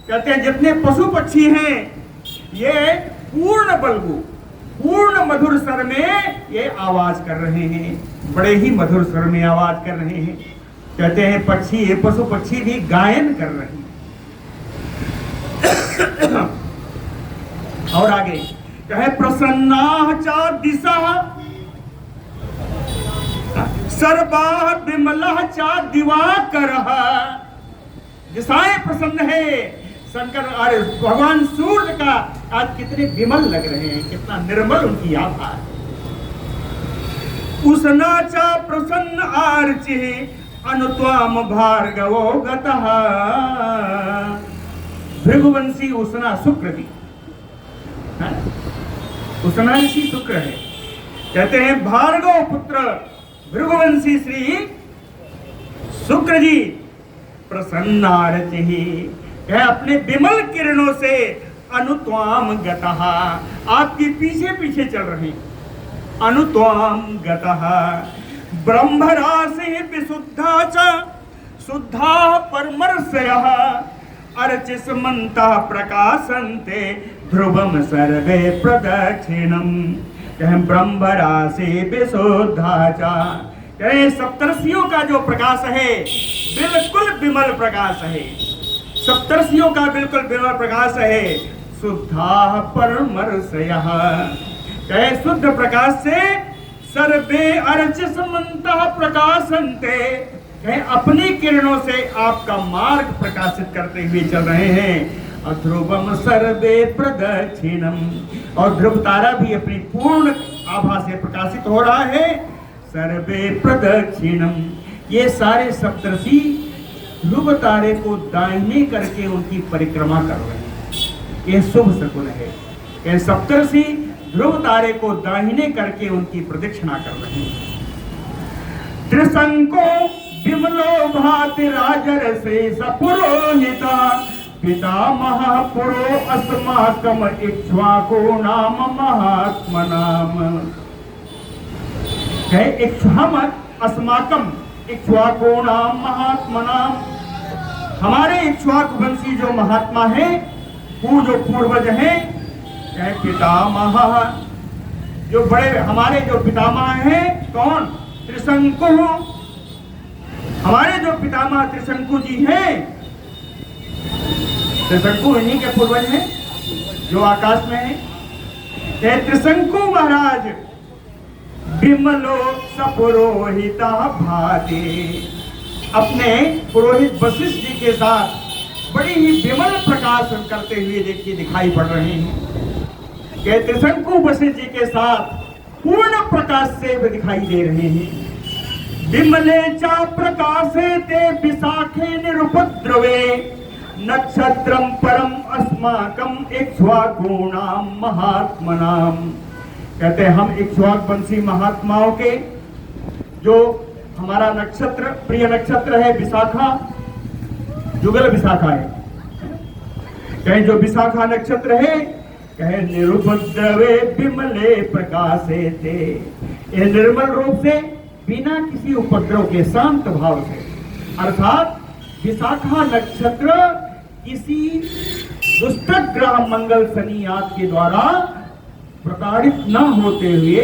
कहते हैं जितने पशु पक्षी हैं ये पूर्ण बलगु, पूर्ण मधुर स्वर में ये आवाज कर रहे हैं, बड़े ही मधुर स्वर में आवाज कर रहे हैं। कहते हैं पक्षी, ये पशु पक्षी भी गायन कर रहे हैं। और आगे कहे प्रसन्ना चा दिशा सर्वा विमला चा दिवाकर, दिशाएं प्रसन्न है। शंकर और भगवान सूर्य का आज कितने विमल लग रहे हैं, कितना निर्मल उनकी आभा है। उसना चा प्रसन्न आर्चि अनुत्वाम भार्गवो गतः, भृगुवंशी उसना शुक्र जी, उसना ऋषि शुक्र है। कहते हैं भार्गव पुत्र भृगुवंशी श्री शुक्र जी प्रसन्नारति, यह अपने विमल किरणों से अनुत्वाम गतः, आपके पीछे पीछे चल रहे हैं। अनुत्वाम गतः ब्रह्मराशि विशुद्धा च शुद्धा परमर्षयः, अर्चिस्मन्तः प्रकाशन्ते ध्रुवम सर्वे प्रदक्षिणम। कहें ब्रह्मराशि विशुद्धा च, कहें सप्तर्षियों का जो प्रकाश है बिल्कुल विमल प्रकाश है, सप्तर्षियों का बिल्कुल विमल प्रकाश है। शुद्धा परमर्षयः, कहे शुद्ध प्रकाश से सर्वे अर्चिस्मन्तः प्रकाशन्ते, कहे अपनी किरणों से आपका मार्ग प्रकाशित करते हुए चल रहे हैं। और ध्रुवम सर्वे प्रदक्षिणम, और ध्रुव तारा भी अपनी पूर्ण आभा से प्रकाशित हो रहा है। सर्वे प्रदक्षिणम, ये सारे सप्तर्षि ध्रुव तारे को दाहिने करके उनकी परिक्रमा कर रहे हैं, ये शुभ शकुन है। ये सप्तर्षि ध्रुव तारे को दाहिने करके उनकी प्रदक्षिणा कर रहे हैं। त्रिशंको विमलो भाति राजर से सपुरोहिता, पितामह पुरो अस्माकम इक्ष्वाको नाम महात्मा नाम। हम अस्माकम इक्ष्वाको नाम महात्मा नाम, हमारे इक्ष्वाक वंशी जो महात्मा है, वो जो पूर्वज हैं, पितामह जो बड़े हमारे जो पितामह हैं, कौन? त्रिशंकु, हमारे जो पितामह त्रिशंकु जी हैं, त्रिशंकु इन्हीं के पूर्वज हैं जो आकाश में हैं। त्रिशंकु महाराज विमलो सपुरोहिता भाति, अपने पुरोहित वशिष्ठ जी के साथ बड़ी ही विमल प्रकाश करते हुए देखिए दिखाई पड़ रहे हैं। त्रिशंकु वशिष्ठ जी के साथ पूर्ण प्रकाश से वे दिखाई दे रहे हैं। विमले चा प्रकाशे ते विशाखे निरुपद्रवे, नक्षत्रम परम अस्माकम इक्ष्वाकुणाम महात्मनाम। कहते हैं हम इक्ष्वाक वंशी महात्माओं के जो हमारा नक्षत्र, प्रिय नक्षत्र है विशाखा, जुगल विशाखा है। कहें जो विशाखा नक्षत्र है, कहे निरुपद्रवे विमले प्रकाशे थे, ये निर्मल रूप से बिना किसी उपद्रव के शांत भाव से, अर्थात विशाखा नक्षत्र किसी दुष्ट ग्रह मंगल शनि आदि के द्वारा प्रताड़ित न होते हुए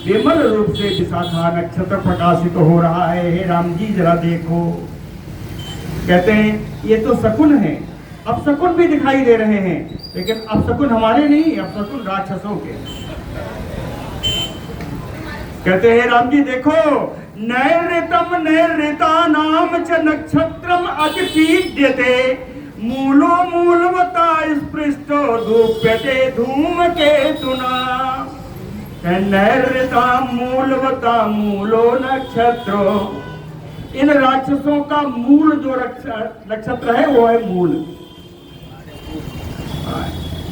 विमल रूप से विशाखा नक्षत्र प्रकाशित हो रहा है। हे राम जी जरा देखो, कहते हैं ये तो शकुन है, अब शकुन भी दिखाई दे रहे हैं, लेकिन अब शकुन हमारे नहीं, अब शकुन राक्षसों के। कहते हैं राम जी देखो, नैऋतम नैऋता नाम च नक्षत्रम अतिपीड्यते, मूलो मूलवता स्पृष्टो धूप्यते धूमकेतुना। नैऋता मूलवता मूलो नक्षत्रो, इन राक्षसों का मूल जो नक्षत्र है वो है मूल,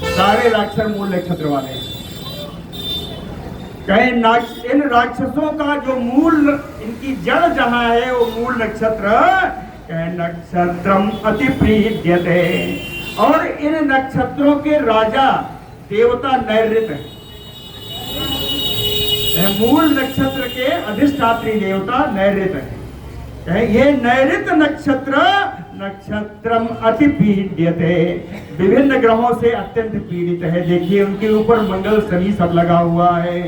सारे राक्षस मूल नक्षत्र वाले हैं। कहें इन राक्षसों का जो मूल, इनकी जड़ जहां है वो मूल नक्षत्र, कहें नक्षत्रम अति प्रीत्यते, और इन नक्षत्रों के राजा देवता नैऋत है। मूल नक्षत्र के अधिष्ठात्री देवता नैऋत है। ये नैऋत नक्षत्र नक्षत्रम अति पीड्यते, विभिन्न ग्रहों से अत्यंत पीड़ित है। देखिए उनके ऊपर मंगल शनि सब लगा हुआ है।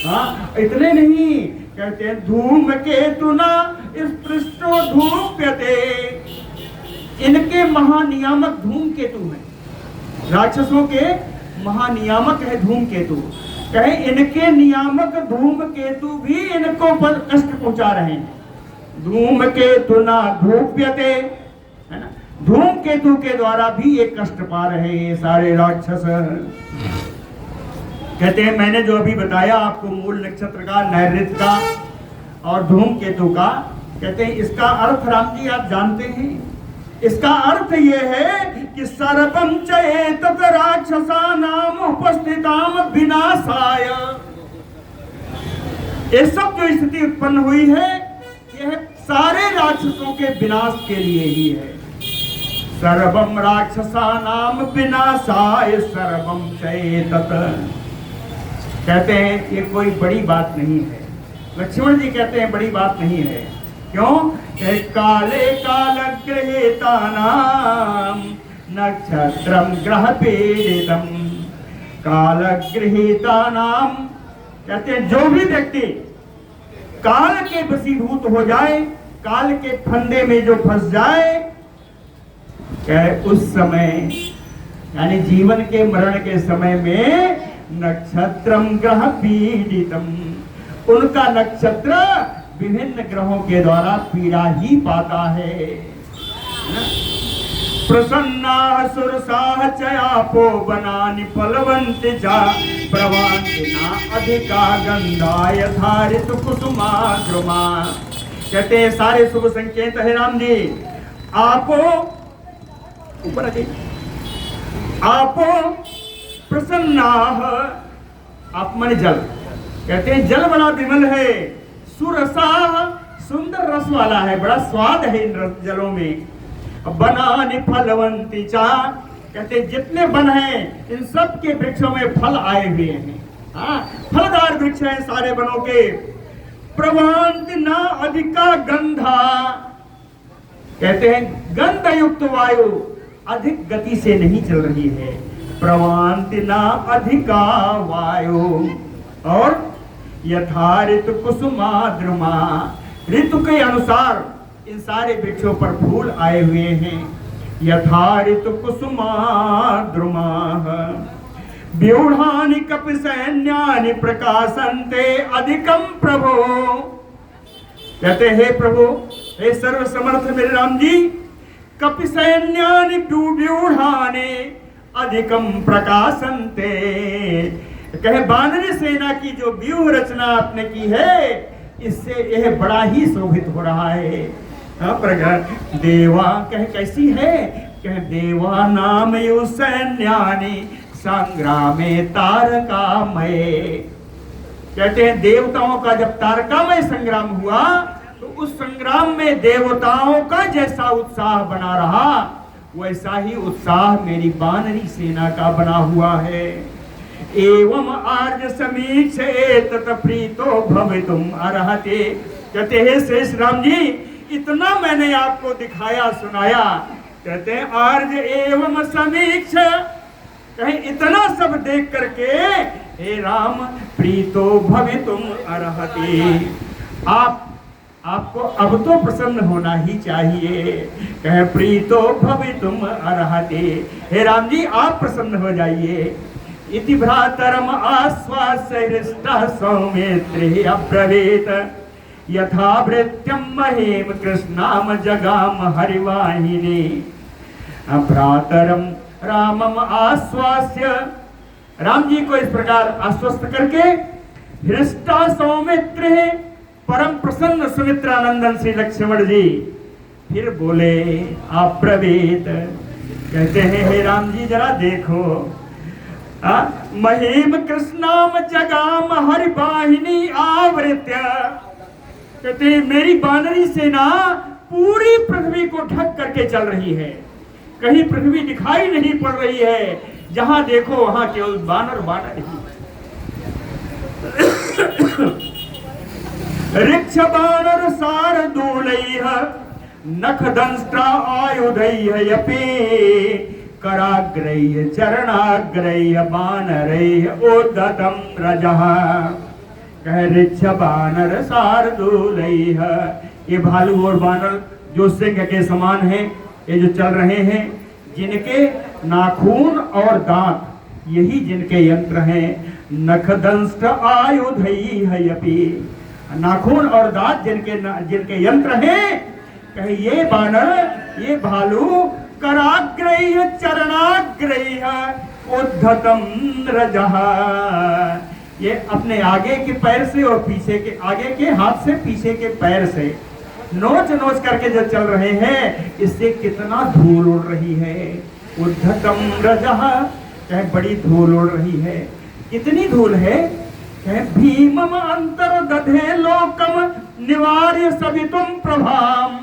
हाँ, इतने नहीं, कहते हैं धूमकेतुना स्पृष्टो धूप्यते, इनके महानियामक धूमकेतु हैं, राक्षसों के महानियामक है धूमकेतु। कहे इनके नियामक धूमकेतु भी इनको पर कष्ट पहुंचा रहे हैं। धूमकेतु ना धूप्यते, है ना, धूमकेतु के द्वारा भी ये कष्ट पा रहे हैं सारे राक्षस। कहते हैं मैंने जो अभी बताया आपको मूल नक्षत्र का, नैऋत्य का और धूमकेतु का, कहते हैं इसका अर्थ राम जी आप जानते हैं। इसका अर्थ ये है कि सर्वं चेतत राक्षसानाम उपस्थिताम विनाशाय, ये सब जो स्थिति उत्पन्न हुई है यह सारे राक्षसों के विनाश के लिए ही है। सर्वम राक्षसानाम विनाशाय सर्वम चेतत, कहते हैं ये कोई बड़ी बात नहीं है। लक्ष्मण जी कहते हैं बड़ी बात नहीं है। क्यों? काले काल गृहीतानाम नक्षत्रम ग्रह पीड़ितम, काल गृहीतानाम, कहते हैं जो भी व्यक्ति काल के वशीभूत हो जाए, काल के फंदे में जो फंस जाए, कहे उस समय यानी जीवन के मरण के समय में नक्षत्रम ग्रह पीड़ितम, उनका नक्षत्र विभिन्न ग्रहों के द्वारा पीड़ा ही पाता है। प्रसन्ना सुरसाह चयापो बनानि फलवंत चा प्रवान्तिना अधिका गंधा यथारित कुसुमा द्रुमा, कहते हैं सारे शुभ संकेत है राम जी। आपो ऊपर आगे, आपो प्रसन्ना, आप माने जल, कहते हैं जल बड़ा विमल है। सुरसाह, सुंदर रस वाला है, बड़ा स्वाद है इन जलों में। बनानि फलवंती चा, कहते हैं जितने वन हैं इन सब के वृक्षों में फल आए हुए हैं। हाँ, फलदार वृक्ष हैं सारे वनों के। प्रवान्ति न अधिका गंधा, कहते हैं गंध युक्त वायु अधिक गति से नहीं चल रही है। प्रवान्ति न अधिका वायु, और यथा ऋतु कुसुमा द्रुमा, ऋतु के अनुसार इन सारे वृक्षों पर फूल आए हुए हैं। यथा ऋतु कुसुमा द्रुमा व्यूढ़ानि कपि सैन्यानि प्रकाशन्ते अधिकम प्रभो, कहते हे प्रभु, हे सर्व समर्थ मेरे राम जी, कपि सैन्यानि व्यूढ़ानि अधिकम प्रकाशन्ते, कहे बानरी सेना की जो व्यूह रचना आपने की है इससे यह बड़ा ही शोभित हो रहा है। प्रगट देवा, कहे कैसी है? कहे देवा नाम यु सैन्यानि संग्रामे तारकामय, कहते हैं देवताओं का जब तारकामय संग्राम हुआ तो उस संग्राम में देवताओं का जैसा उत्साह बना रहा वैसा ही उत्साह मेरी बानरी सेना का बना हुआ है। एवं आर्य समीक्षे तत प्रीतो भवितुम अर्हते, कहते हैं शेष राम जी इतना मैंने आपको दिखाया सुनाया, कहते हैं आर्य एवं समीक्ष, कहीं इतना सब देख करके हे राम प्रीतो भवितुम अर्हते, आपको अब तो प्रसन्न होना ही चाहिए। कहे प्रीतो भवितुम अर्हते, हे राम जी आप प्रसन्न हो जाइए। इति भ्रातरम आश्वास्य हृष्टः सौमित्रे अब्रवीत, यथा वृत्यम महेम कृष्णाम जगाम हरिवाहिनी। भ्रातरम रामम आश्वास्य, राम जी को इस प्रकार आश्वस्त करके हृष्टा सौमित्र, परम प्रसन्न सुमित्रानंदन श्री लक्ष्मण जी फिर बोले अब्रवीत, कहते हैं हे राम जी जरा देखो, महीम कृष्णाम जगाम हरिवाहिनी आवृत्य, कहते मेरी बानरी सेना पूरी पृथ्वी को ढक करके चल रही है, कहीं पृथ्वी दिखाई नहीं पड़ रही है, जहां देखो वहां केवल बानर बानर ही। ऋक्ष बानर सार दूलैः नखदंष्ट्र आयुधैरपि कराग्रैः चरणाग्रैः बानरैः उद्धतं रजः कह ऋक्ष बानर शार्दूलैः। ये भालू और बानर जो सिंह के समान हैं, ये जो चल रहे हैं, जिनके नाखून और दांत यही जिनके यंत्र हैं। नखदंष्ट्र आयुधैरपि, नाखून और दांत जिनके यंत्र हैं। कहे ये बानर, ये भालू कराग्रैः चरणाग्रैः उद्धतं रजः, ये अपने आगे के पैर से और पीछे के, आगे के हाथ से पीछे के पैर से नोच नोच करके जो चल रहे हैं, इससे कितना धूल उड़ रही है। उद्धतं रजः, कहे बड़ी धूल उड़ रही है। कितनी धूल है? कहे भीमम अंतर दधे लोकम निवार्य सवितुम प्रभाम,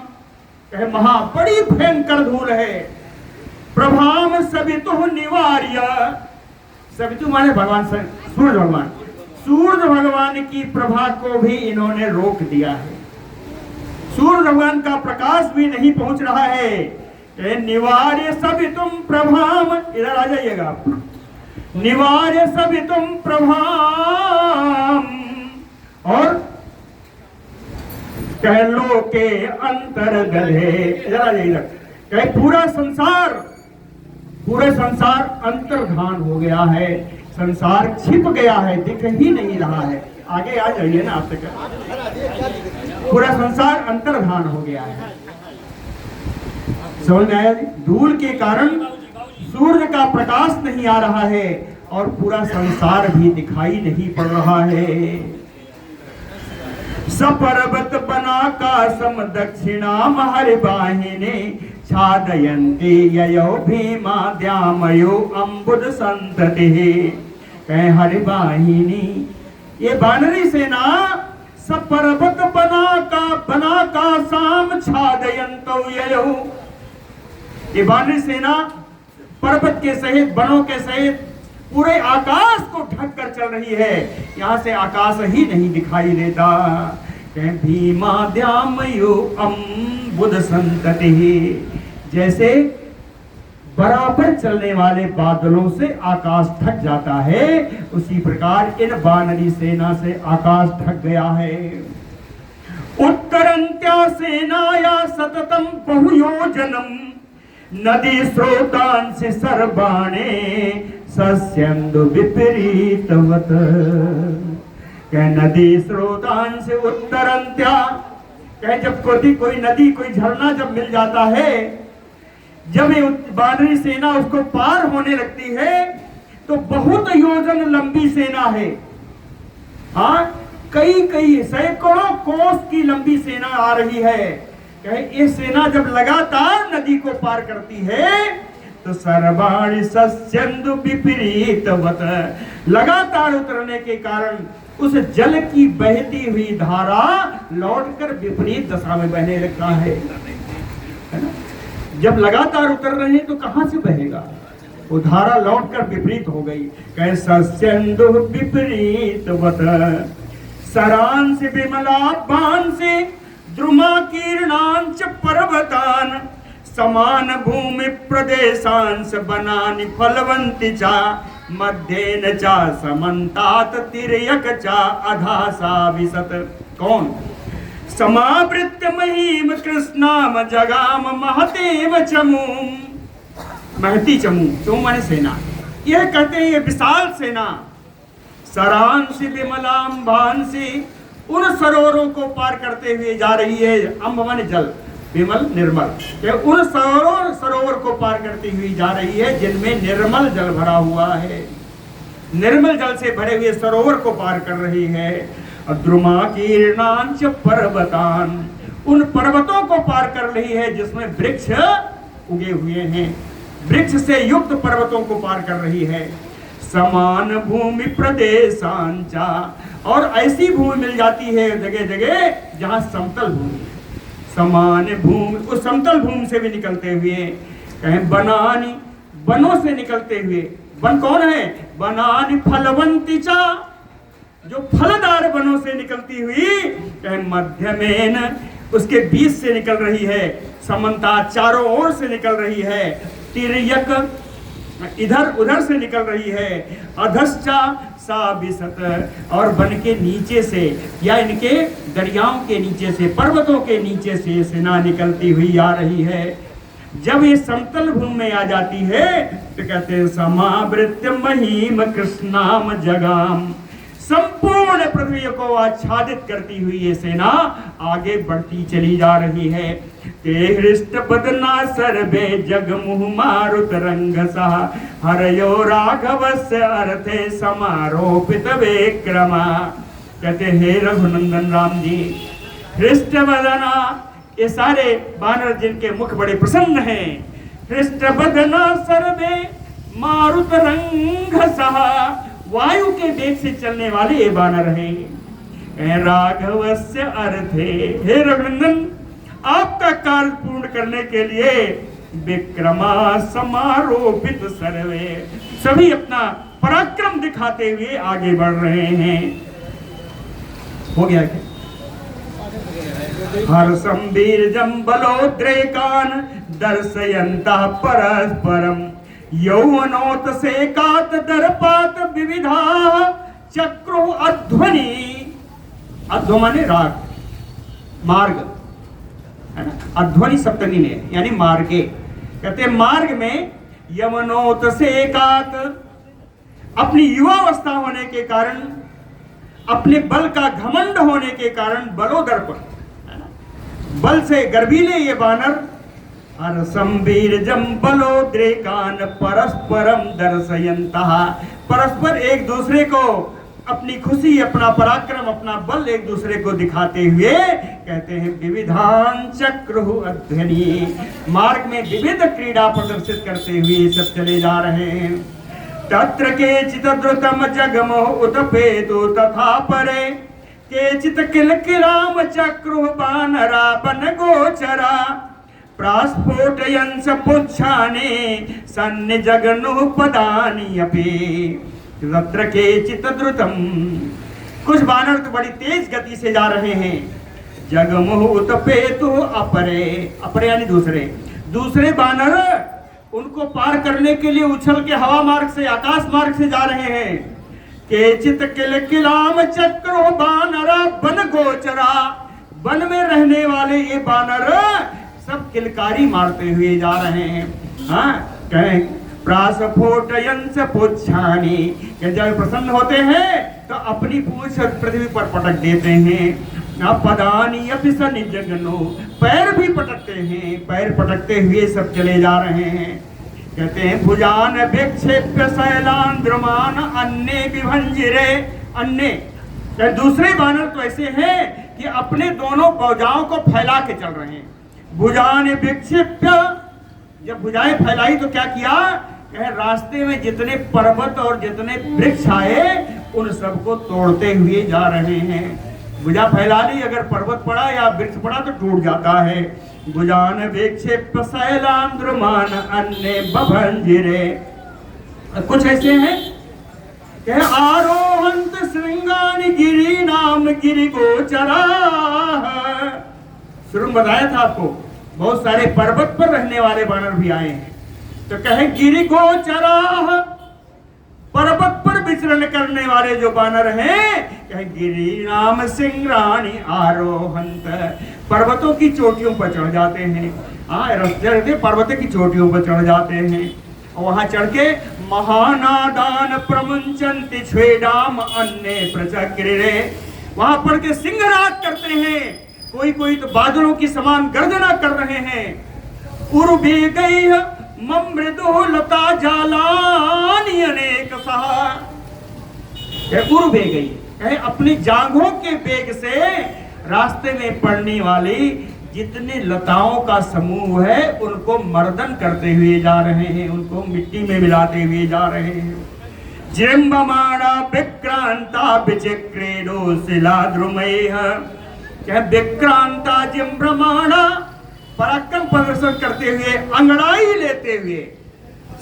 कहे महा बड़ी भयंकर धूल है। प्रभाम सवितु निवार्य, सवितु माने भगवान सूर्य भगवान, सूर्य भगवान की प्रभा को भी इन्होंने रोक दिया है। सूर्य भगवान का प्रकाश भी नहीं पहुंच रहा है। निवार्य सवितुम प्रभाम, इधर आ जाइएगा आप। निवार्य सवितुम प्रभाम, और कह लो के अंतर गधे, इधर आ जाइएगा। कहे पूरा संसार अंतर्धान हो गया है, संसार छिप गया है, दिख ही नहीं रहा है। आगे आ जाइए ना, आपसे क्या, पूरा संसार अंतर्धान हो गया है। समझ में आया जी? धूल के कारण सूर्य का प्रकाश नहीं आ रहा है और पूरा संसार भी दिखाई नहीं पड़ रहा है। सपर्वत बना का सम दक्षिणाम हरिवाहिनी छादयन्ति ययो भीमा द्यामयो अम्बुद संततिः। कह हरिवाहिनी, ये बानरी सेना सब पर्वत बना का साम छादयन्तो ययो, ये बानरी सेना पर्वत के सहित, बनों के सहित पूरे आकाश को ढक कर चल रही है। यहाँ से आकाश ही नहीं दिखाई देता। भीमा द्यामयो अम्बुद संततिः, जैसे बराबर चलने वाले बादलों से आकाश ढक जाता है, उसी प्रकार इन बानरी सेना से आकाश ढक गया है। उत्तरंत्या सेनाया सततम बहुयोजनम नदी स्रोतांसि सर्वाणे सस्यन्दु विपरीतवत। कह नदी स्रोतांसि उत्तरंत्या, कह जब कोई नदी, कोई झरना जब मिल जाता है, जब ये बानरी सेना उसको पार होने लगती है तो बहुत योजन लंबी सेना है। हाँ, कई सैकड़ों कोस की लंबी सेना आ रही है। ये सेना जब लगातार नदी को पार करती है तो सर्वाणि सस्यन्दु विपरीतवत, लगातार उतरने के कारण उस जल की बहती हुई धारा लौटकर विपरीत दशा में बहने लगता है ना? जब लगातार उतर रहे हैं तो कहां से बहेगा? वो धारा लौटकर विपरीत हो गई। कहे सस्यन्दु विपरीतवत सरांसि विमलाभांसि द्रुमाकीर्णांच पर्वतान् समान भूमि प्रदेशांश बनानि फलवन्ति चा मध्येन चा समन्तात तिर्यक चा अधासा विशत। कौन? समावृत्य महीम कृष्णाम जगाम महतेव चमूम, महती चमू, चमू माने सेना। यह कहते हैं ये विशाल सेना सरांसि विमलाम भांसि, उन सरोवरों को पार करते हुए जा रही है। अम्ब माने जल, विमल निर्मल, उन सरोवर को पार करती हुई जा रही है जिनमें निर्मल जल भरा हुआ है। निर्मल जल से भरे हुए सरोवर को पार कर रही है। द्रुमाकीर्णांच पर्वतान, उन पर्वतों को पार कर रही है जिसमें वृक्ष उगे हुए हैं। वृक्ष से युक्त पर्वतों को पार कर रही है। समान भूमि प्रदेशांचा, और ऐसी भूमि मिल जाती है जगह जगह जहां समतल भूमि, समान भूमि, उस समतल भूमि से भी निकलते हुए, कहें बनानी, बनों से निकलते हुए। वन कौन है? बनानी फलवंती चा, जो फलदार बनों से निकलती हुई, कहें मध्यमेन, उसके बीच से निकल रही है। समन्ता चारों ओर से निकल रही है, तिर्यक इधर उधर से निकल रही है, अधश्चा सा विसत, और वन के नीचे से या इनके दरियाओं के नीचे से, पर्वतों के नीचे से सेना निकलती हुई आ रही है। जब ये समतल भूमि में आ जाती है तो कहते हैं समावृत्य महिम कृष्णाम जगाम, संपूर्ण पृथ्वी को आच्छादित करती हुई ये सेना आगे बढ़ती चली जा रही है। ते हृष्ट बदना सर्वे जगमुह मारुत रंग सह, हरयो राघवस्य अर्थे समारोपित विक्रमा। कहते हे रघुनंदन राम जी, हृष्ट बदना, ये सारे बानर जिनके मुख बड़े प्रसन्न हैं, हृष्ट बदना सर्वे मारुत रंग सह, वायु के वेग से चलने वाले ये बानर हैं। राघवस्य अर्थे, हे रघुनंदन आपका कार्य पूर्ण करने के लिए विक्रमा समारोपित सर्वे, सभी अपना पराक्रम दिखाते हुए आगे बढ़ रहे हैं। हो गया क्या? हर्षम वीरजम बलोद्रेकान दर्शयन्तः परस्परम, यौवनोत सेकात दर्पात विविधा चक्रो अध्वनि। अध्व माने राग, मार्ग है ना, अध्वनि सप्तमी में यानी मार्गे। कहते हैं मार्ग में यवनोत सेकात, अपनी युवावस्था होने के कारण, अपने बल का घमंड होने के कारण, बलोदर्प, बल से गर्वीले ये बानर, हर्षम वीरजम बलोद्रेकान परस्परम दर्शयन्तः, परस्पर एक दूसरे को अपनी खुशी, अपना पराक्रम, अपना बल एक दूसरे को दिखाते हुए कहते हैं विविधान चक्रहु अध्वनि, मार्ग में विविध क्रीड़ा प्रदर्शित करते हुए सब चले जा रहे हैं। तत्र केचित् द्रुतम जगमोह उत्पेतु तथा परे, केचित् किलकिलाम चक्रुः बानरा वन गोचरा, प्रास्फोटयन्स पुच्छानि सन्निजगनुः पदानि अपि। तत्र केचित् द्रुतम, कुछ बानर तो बड़ी तेज गति से जा रहे हैं, जगमुह उत्पेतु अपरे, अपरे यानी दूसरे, दूसरे बानर उनको पार करने के लिए उछल के हवा मार्ग से, आकाश मार्ग से जा रहे हैं। केचित किलकिलाम चक्रो बानरा वन गोचरा, वन में रहने वाले ये बानर सब किलकारी मारते हुए जा रहे हैं। हाँ, कहें प्रास्फोटयन्स पुच्छानि, जब प्रसन्न होते हैं तो अपनी पूंछ पृथ्वी पर पटक देते हैं। पदानि अपि सन्निजगनो, पैर भी पटकते हैं, पैर पटकते हुए सब चले जा रहे हैं। कहते हैं भुजान विक्षेप्य शैलान द्रुमान अन्य विभंजिरे, अन्य दूसरे बानर तो ऐसे हैं कि अपने दोनों भुजाओं को फैला के चल रहे हैं। भुजान विक्षेप्य, जब भुजाएं फैलाई तो क्या किया, रास्ते में जितने पर्वत और जितने वृक्ष आए उन सबको तोड़ते हुए जा रहे हैं। भुजा फैला ली, अगर पर्वत पड़ा या वृक्ष पड़ा तो टूट जाता है। भुजान विक्षेप्य शैलान द्रुमान अन्य बभंजिरे, कुछ ऐसे हैं कि आरोहंत श्रृंगानि गिरि नाम गिरि गोचरा। शुरू में बताया था आपको, बहुत सारे पर्वत पर रहने वाले बानर भी आए हैं। तो कहे गिरि गोचरा, पर्वत पर विचरण करने वाले जो बानर हैं, कहे गिरि नाम सिंहराणी आरोहंत, पर्वतों की चोटियों पर चढ़ जाते हैं। रास्ते पर्वतों की चोटियों पर चढ़ जाते हैं और वहां चढ़ के महानादान प्रमुंचन्ति छेडाम अन्य प्रचक्रिरे, वहां पढ़ के सिंहराज करते हैं। कोई कोई तो बादलों की समान गर्जना कर रहे हैं। उर्वे गई ममृदो लता जालानि अनेक सहा, उर्वे गई अपनी जांघों के वेग से रास्ते में पड़ने वाली जितने लताओं का समूह है उनको मर्दन करते हुए जा रहे हैं, उनको मिट्टी में मिलाते हुए जा रहे हैं। जिम्बमाणा विक्रांता विचिक्रीडो शिलाद्रुमैः, क्या विक्रांता जिम्बमाणा, पराक्रम प्रदर्शन करते हुए, अंगड़ाई लेते हुए,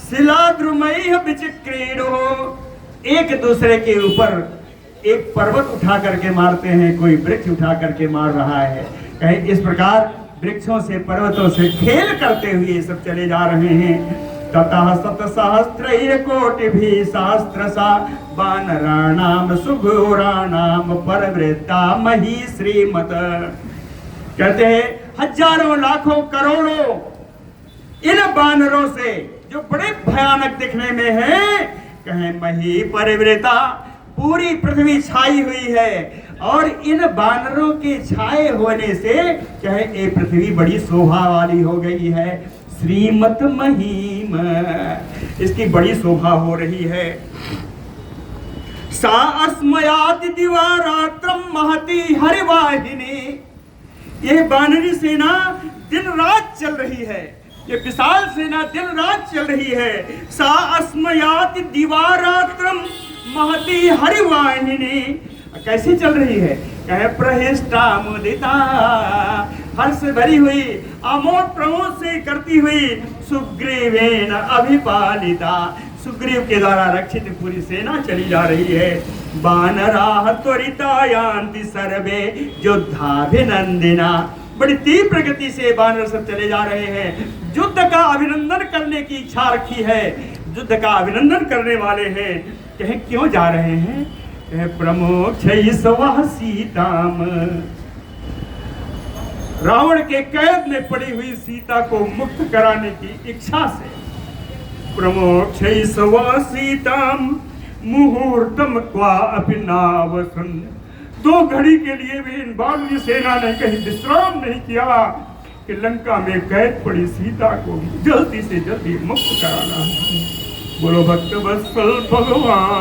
शिलाद्रुमैः विचिक्रीडो, एक दूसरे के ऊपर एक पर्वत उठा करके मारते हैं, कोई वृक्ष उठा करके मार रहा है। कहीं इस प्रकार वृक्षों से पर्वतों से खेल करते हुए सब चले जा रहे हैं। ततः सत सहस्त्र कोटि भी सहस्त्र सा वानराणाम सुघोराणाम परवृत्ता मही श्रीमत। कहते हैं हजारों लाखों करोड़ों इन वानरों से जो बड़े भयानक दिखने में है, कहें मही परिवृता, पूरी पृथ्वी छाई हुई है और इन वानरों के छाए होने से कहे ये पृथ्वी बड़ी शोभा वाली हो गई है। श्रीमत महीम, इसकी बड़ी शोभा हो रही है। सा अस्मयात दिवारात्रम महती हरिवाहिनी, ये वानरी सेना दिन रात चल रही है, ये विशाल सेना दिन रात चल रही है। सा अस्मयात दिवारात्रम महती हरिवाहिनी, कैसे चल रही है? कहे प्रहिष्टा मुदिता, हर्ष भरी हुई अमोद प्रमोद से करती हुई सुग्रीवेन अभिपालिता, सुग्रीव के द्वारा रक्षित पूरी सेना चली जा रही है। वानराः त्वरिता यान्ति सर्वे योद्धाभिनंदिना, बड़ी तीव्र गति से वानर सब चले जा रहे हैं, युद्ध का अभिनंदन करने की इच्छा रखी है, युद्ध का अभिनंदन करने वाले हैं। कहे क्यों जा रहे हैं? कहे प्रमोक्षय स्वः सीताम, रावण के कैद में पड़ी हुई सीता को मुक्त कराने की इच्छा से। प्रमोक्षय स्वः सीताम मुहूर्तम क्वा अपि नावसन, 2 घड़ी के लिए भी इन वानरी सेना ने कहीं विश्राम नहीं किया कि लंका में कैद पड़ी सीता को जल्दी से जल्दी मुक्त कराना है। बोलो भक्त वत्सल भगवान।